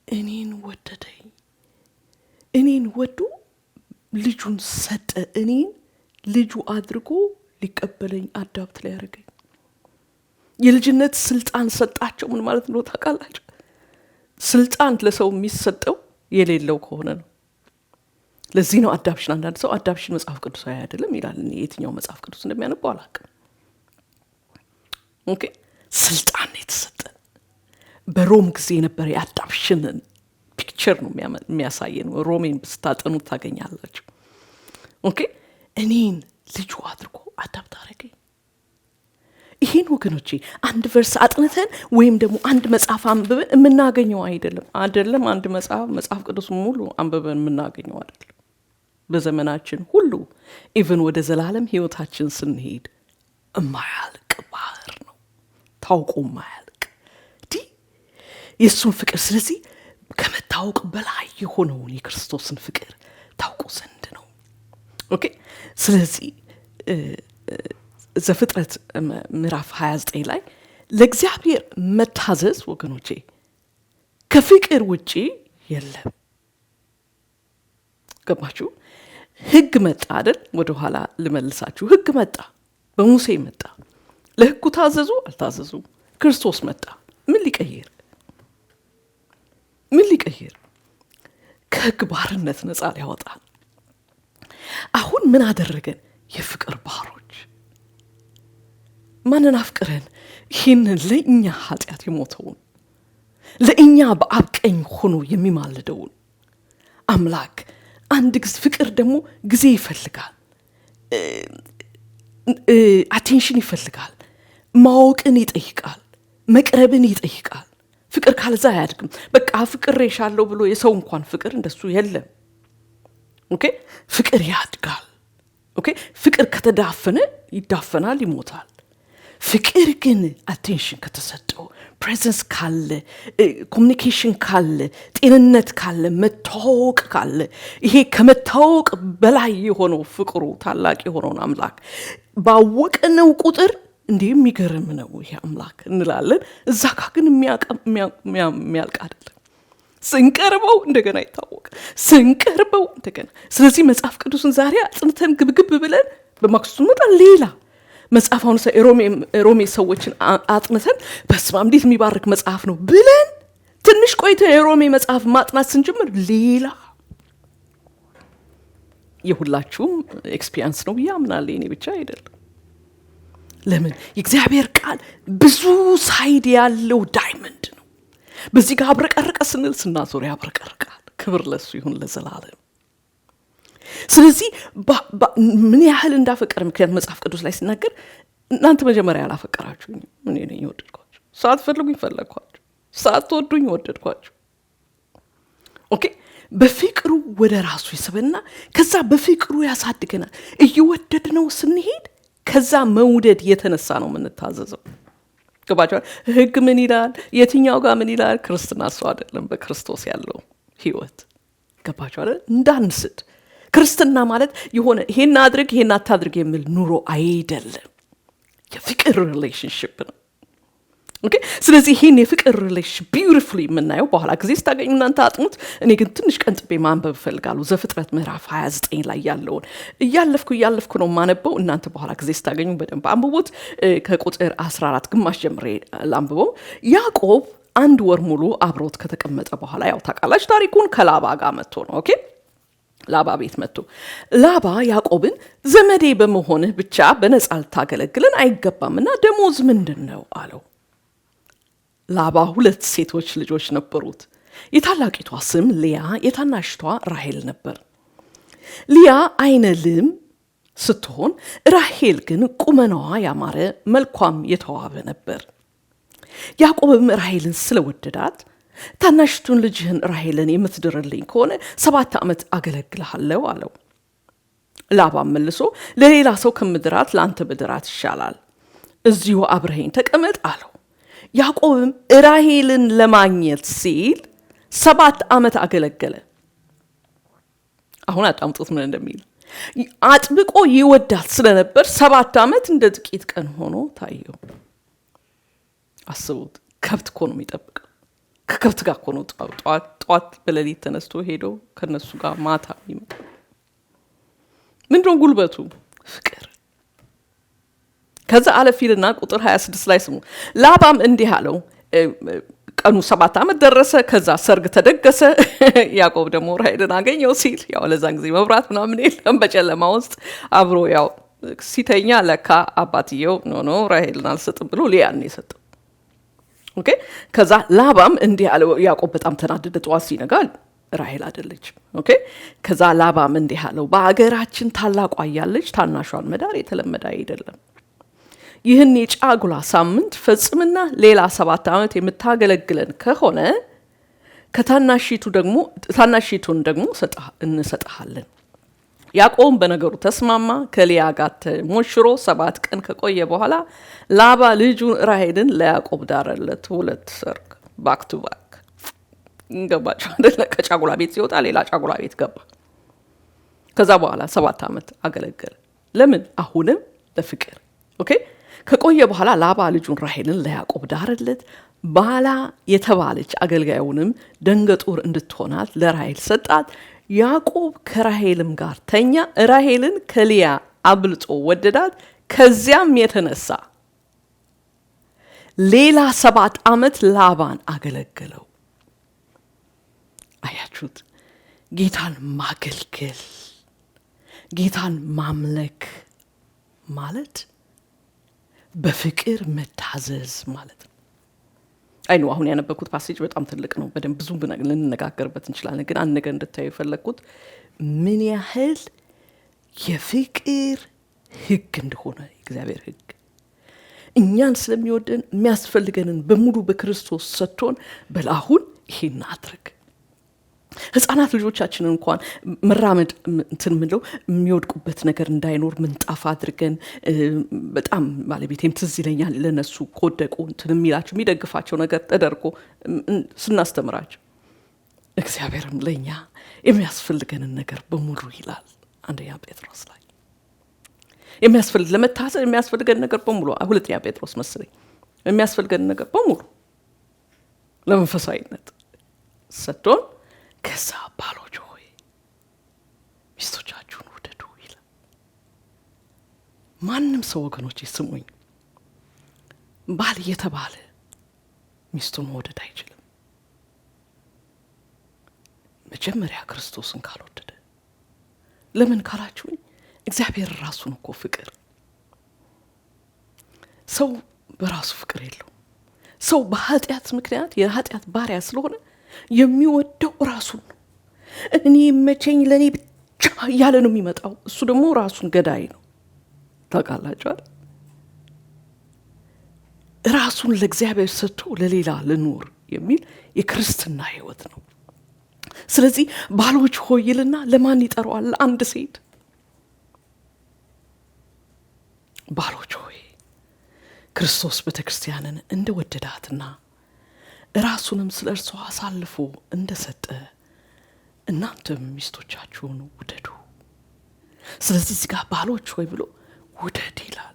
እኔን ወደደኝ፣ እኔን ወዶ ልጁን ሰጠ፣ እኔን ልጁ አድርጎ ሊቀበለኝ አዳፕት ላይ ያደረገኝ። የልጅነት ስልጣን ሰጣቸው። ምን ማለት ነው ታውቃላችሁ? ስልጣን ለሰው የሚሰጠው የሌለው ከሆነ ነው። ለዚህ ነው አዳፕሽን። አንዳንድ ሰው አዳፕሽን መጽሐፍ ቅዱሳዊ አይደለም ይላል። እኔ የትኛው መጽሐፍ ቅዱስ እንደሚያነበው አላውቅም። ኦኬ፣ ስልጣን የተሰጠ በሮም ጊዜ የነበረ የአዳፕሽን ፒክቸር ነው የሚያሳየን። ሮሜን ስታጠኑ ታገኛላችሁ። ኦኬ፣ እኔን ልጁ አድርጎ አዳፕት አደረገኝ። ይሄን ወገኖቼ አንድ ቨርስ አጥንተን ወይም ደግሞ አንድ መጽሐፍ አንብበን የምናገኘው አይደለም። አንድ መጽሐፍ ቅዱስ ሙሉ አንብበን የምናገኘው አይደለም። በዘመናችን ሁሉ ኢቭን ወደ ዘላለም ህይወታችን ስንሄድ የማያልቅ ባህር ነው፣ ታውቆ የማያልቅ የእሱን ፍቅር። ስለዚህ ከመታወቅ በላይ የሆነውን የክርስቶስን ፍቅር ታውቁ ዘንድ ነው። ኦኬ፣ ስለዚህ ዘፍጥረት ምዕራፍ 29 ላይ ለእግዚአብሔር መታዘዝ ወገኖቼ ከፍቅር ውጪ የለም። ገባችሁ? ህግ መጣ አይደል? ወደ ኋላ ልመልሳችሁ። ህግ መጣ፣ በሙሴ መጣ። ለህጉ ታዘዙ አልታዘዙ? ክርስቶስ መጣ። ምን ሊቀይር? ከህግ ባርነት ነፃ ሊያወጣን። አሁን ምን አደረገን? የፍቅር ባሮች። ማንን አፍቅረን? ይህንን ለእኛ ኃጢአት የሞተውን ለእኛ በአብ ቀኝ ሆኖ የሚማልደውን አምላክ። አንድ ጊዜ ፍቅር ደግሞ ጊዜ ይፈልጋል፣ አቴንሽን ይፈልጋል፣ ማወቅን ይጠይቃል፣ መቅረብን ይጠይቃል። ፍቅር ካልዛ አያድግም። በቃ ፍቅሬሻለሁ ብሎ የሰው እንኳን ፍቅር እንደሱ የለም። ኦኬ፣ ፍቅር ያድጋል። ኦኬ፣ ፍቅር ከተዳፈነ ይዳፈናል፣ ይሞታል። ፍቅር ግን አቴንሽን ከተሰጠው፣ ፕሬዘንስ ካለ፣ ኮሚኒኬሽን ካለ፣ ጤንነት ካለ፣ መታወቅ ካለ፣ ይሄ ከመታወቅ በላይ የሆነው ፍቅሩ ታላቅ የሆነውን አምላክ ባወቅነው ቁጥር እንዲህ የሚገርም ነው ይሄ አምላክ እንላለን። እዛ ጋ ግን የሚያልቅ አይደለም። ስንቀርበው እንደገና ይታወቅ፣ ስንቀርበው እንደገና። ስለዚህ መጽሐፍ ቅዱስን ዛሬ አጥንተን ግብግብ ብለን በማክስቱ መጣ ሌላ መጽሐፍ። አሁን ሮሜ ሰዎችን አጥንተን በስመ አብ እንዴት የሚባርክ መጽሐፍ ነው ብለን ትንሽ ቆይተን የሮሜ መጽሐፍ ማጥናት ስንጀምር ሌላ። የሁላችሁም ኤክስፒሪየንስ ነው ብዬ አምናለሁ፣ እኔ ብቻ አይደለም። ለምን? የእግዚአብሔር ቃል ብዙ ሳይድ ያለው ዳይመንድ ነው። በዚህ ጋር አብረቀረቀ ስንል ስናዞር ያብረቀርቃል። ክብር ለሱ ይሁን ለዘላለም። ስለዚህ ምን ያህል እንዳፈቀረ ምክንያት መጽሐፍ ቅዱስ ላይ ሲናገር እናንተ መጀመሪያ ያላፈቀራችሁኝ እኔ ነኝ የወደድኳችሁ፣ ሳትፈልጉኝ ፈለግኳችሁ፣ ሳትወዱኝ ወደድኳችሁ። ኦኬ፣ በፍቅሩ ወደ ራሱ ይስበና ከዛ በፍቅሩ ያሳድገናል። እየወደድነው ስንሄድ ከዛ መውደድ የተነሳ ነው የምንታዘዘው። ገባችኋል? ህግ ምን ይላል? የትኛው ጋር ምን ይላል? ክርስትና እሱ አይደለም በክርስቶስ ያለው ህይወት። ገባችኋል? እንዳንስድ ክርስትና ማለት የሆነ ይሄን አድርግ ይሄን አታድርግ የሚል ኑሮ አይደለም። የፍቅር ሪሌሽንሺፕ ነው። ኦኬ። ስለዚህ ይሄን የፍቅር ሪሌሽንሺፕ ቢዩቲፉሊ የምናየው በኋላ ጊዜ ስታገኙ እናንተ አጥሙት። እኔ ግን ትንሽ ቀንጥቤ ማንበብ እፈልጋለሁ። ዘፍጥረት ምዕራፍ 29 ላይ ያለውን እያለፍኩ ነው ማነበው። እናንተ በኋላ ጊዜ ስታገኙ በደንብ አንብቡት። ከቁጥር 14 ግማሽ ጀምሬ ላንብበው። ያዕቆብ 1 ወር ሙሉ አብሮት ከተቀመጠ በኋላ ያው ታውቃላችሁ ታሪኩን ከላባ ጋር መጥቶ ነው። ኦኬ። ላባ ቤት መጥቶ ላባ ያዕቆብን ዘመዴ በመሆንህ ብቻ በነጻ ልታገለግለን አይገባምና ደሞዝ ምንድን ነው አለው። ላባ 2 ሴቶች ልጆች ነበሩት። የታላቂቷ ስም ሊያ፣ የታናሽቷ ራሄል ነበር። ሊያ አይነ ልም ስትሆን ራሄል ግን ቁመናዋ ያማረ መልኳም የተዋበ ነበር። ያዕቆብም ራሄልን ስለወደዳት ታናሽቱን ልጅህን ራሄልን የምትድርልኝ ከሆነ 7 ዓመት አገለግልሃለሁ አለው። ላባም መልሶ ለሌላ ሰው ከምድራት ለአንተ ብድራት ይሻላል፣ እዚሁ አብረኸኝ ተቀመጥ አለው። ያዕቆብም ራሄልን ለማግኘት ሲል 7 ዓመት አገለገለ። አሁን አጣምጡት ምን እንደሚል። አጥብቆ ይወዳት ስለነበር 7 ዓመት እንደ ጥቂት ቀን ሆኖ ታየው። አስቡት፣ ከብት እኮ ነው የሚጠብቀው። ከከብት ጋር እኮ ነው ጠዋት በሌሊት ተነስቶ ሄዶ ከነሱ ጋር ማታ ይመጣ። ምንድነው ጉልበቱ? ፍቅር። ከዛ አለፊልና ቁጥር 26 ላይ ስሙ። ላባም እንዲህ አለው፣ ቀኑ 7 ዓመት ደረሰ። ከዛ ሰርግ ተደገሰ። ያዕቆብ ደግሞ ራሄልን አገኘው ሲል ያው ለዛን ጊዜ መብራት ምናምን የለም፣ በጨለማ ውስጥ አብሮ ያው ሲተኛ ለካ አባትየው ኖ ራሄልን አልሰጥም ብሎ ሊያን የሰጠው። ኦኬ። ከዛ ላባም እንዲህ አለው። ያዕቆብ በጣም ተናደደ። ጠዋት ሲነጋል ራሄል አይደለችም። ኦኬ። ከዛ ላባም እንዲህ አለው፣ በአገራችን ታላቋ እያለች ታናሿን መዳር የተለመደ አይደለም። ይህን የጫጉላ ሳምንት ፈጽምና ሌላ 7 ዓመት የምታገለግለን ከሆነ ታናሺቱን ደግሞ እንሰጥሃለን። ያዕቆብም በነገሩ ተስማማ። ከሊያ ጋር ተሞሽሮ 7 ቀን ከቆየ በኋላ ላባ ልጁን ራሄልን ለያዕቆብ ዳረለት። 2 ሰርግ ባክ ቱ ባክ። ገባችሁ አይደለ? ከጫጉላ ቤት ሲወጣ ሌላ ጫጉላ ቤት ገባ። ከዛ በኋላ 7 ዓመት አገለገለ። ለምን? አሁንም በፍቅር። ኦኬ። ከቆየ በኋላ ላባ ልጁን ራሄልን ለያዕቆብ ዳረለት። ባላ የተባለች አገልጋዩንም ደንገጡር እንድትሆናት ለራሄል ሰጣት። ያዕቆብ ከራሄልም ጋር ተኛ። ራሄልን ከሊያ አብልጦ ወደዳት። ከዚያም የተነሳ ሌላ 7 ዓመት ላባን አገለገለው። አያችሁት? ጌታን ማገልገል፣ ጌታን ማምለክ ማለት በፍቅር መታዘዝ ማለት ነው። አይ ነው አሁን ያነበብኩት ፓሴጅ በጣም ትልቅ ነው። በደንብ ብዙ ልንነጋገርበት እንችላለን። ግን አንድ ነገር እንድታዩ የፈለግኩት ምን ያህል የፍቅር ሕግ እንደሆነ እግዚአብሔር ሕግ እኛን ስለሚወደን የሚያስፈልገንን በሙሉ በክርስቶስ ሰጥቶን በላሁን ይሄን አድርግ። ህፃናት ልጆቻችንን እንኳን መራመድ ምንለው የሚወድቁበት ነገር እንዳይኖር ምንጣፍ አድርገን በጣም ባለቤቴም ትዝ ይለኛል ለነሱ ከወደቁ የሚላቸው የሚደግፋቸው ነገር ተደርጎ ስናስተምራቸው እግዚአብሔርም ለኛ የሚያስፈልገንን ነገር በሙሉ ይላል። 1ኛ ጴጥሮስ ላይ የሚያስፈልግ ለመታሰብ የሚያስፈልገን ነገር በሙሉ 2ኛ ጴጥሮስ መሰለኝ የሚያስፈልገን ነገር በሙሉ ለመንፈሳዊነት ሰጥቶን ከዛ ባሎች ሆይ ሚስቶቻችሁን ውደዱ ይላል። ማንም ሰው ወገኖቼ ስሙኝ፣ ባል የተባለ ሚስቱን መውደድ አይችልም መጀመሪያ ክርስቶስን ካልወደደ። ለምን ካላችሁኝ እግዚአብሔር ራሱን እኮ ፍቅር። ሰው በራሱ ፍቅር የለው። ሰው በኃጢአት ምክንያት የኃጢአት ባሪያ ስለሆነ የሚወደው ራሱን ነው። እኔ መቼኝ ለኔ ብቻ ያለ ነው የሚመጣው። እሱ ደግሞ ራሱን ገዳይ ነው። ታውቃላችሁ? ራሱን ለእግዚአብሔር ሰጥቶ ለሌላ ልኖር የሚል የክርስትና ህይወት ነው። ስለዚህ ባሎች ሆይልና ለማን ይጠራዋል? አንድ ሴት ባሎች ሆይ ክርስቶስ ቤተክርስቲያንን እንደወደዳትና ራሱንም ስለ እርሷ አሳልፎ እንደሰጠ እናንተም ሚስቶቻችሁን ውደዱ። ስለዚህ እዚህ ጋር ባሎች ሆይ ብሎ ውደድ ይላል።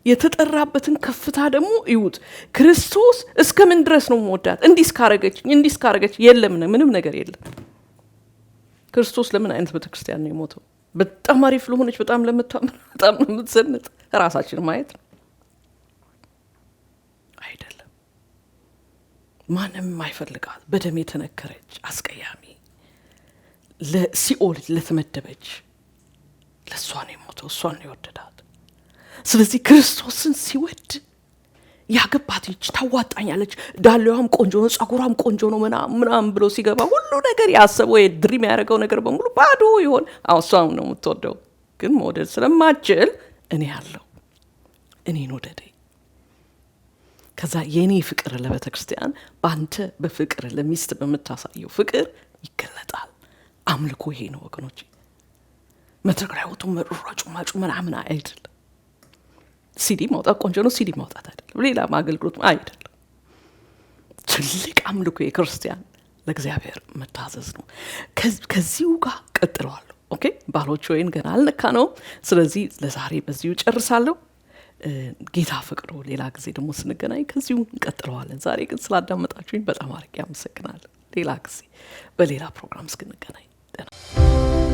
የተጠራበትን ከፍታ ደግሞ ይውት ክርስቶስ እስከምን ድረስ ነው መወዳት? እንዲስ ካረገች የለም ምንም ነገር የለም። ክርስቶስ ለምን አይነት ቤተክርስቲያን ነው የሞተው? በጣም አሪፍ ለሆነች በጣም ለምታምር በጣም ለምትዘንጥ ራሳችን ማየት ነው አይደለም። ማንም አይፈልጋት በደም የተነከረች አስቀያሚ ለሲኦል ለተመደበች ለሷ ነው የሞተው፣ እሷ ነው የወደዳት። ስለዚህ ክርስቶስን ሲወድ ያገባት ልጅ ታዋጣኛለች፣ ዳሌዋም ቆንጆ ነው፣ ጸጉሯም ቆንጆ ነው ምናምን ብሎ ሲገባ ሁሉ ነገር ያሰበው የድሪም ያደረገው ነገር በሙሉ ባዶ ይሆን። እሷም ነው የምትወደው፣ ግን መውደድ ስለማችል እኔ ያለው እኔን ወደደኝ። ከዛ የኔ ፍቅር ለቤተክርስቲያን በአንተ በፍቅር ለሚስት በምታሳየው ፍቅር ይገለጣል። አምልኮ ይሄ ነው ወገኖች። መድረክ ላይ ወጥቶ መሯጩ ማጩ ምናምን አይደለም። ሲዲ ማውጣት ቆንጆ ነው፣ ሲዲ ማውጣት አይደለም። ሌላ አገልግሎት አይደለም። ትልቅ አምልኮ የክርስቲያን ለእግዚአብሔር መታዘዝ ነው። ከዚሁ ጋር ቀጥለዋለሁ። ኦኬ ባሎች ወይን ገና አልነካ ነው። ስለዚህ ለዛሬ በዚሁ ጨርሳለሁ። ጌታ ፈቅዶ ሌላ ጊዜ ደግሞ ስንገናኝ ከዚሁ እንቀጥለዋለን። ዛሬ ግን ስላዳመጣችሁኝ በጣም አድርጌ አመሰግናለሁ። ሌላ ጊዜ በሌላ ፕሮግራም እስክንገናኝ ደህና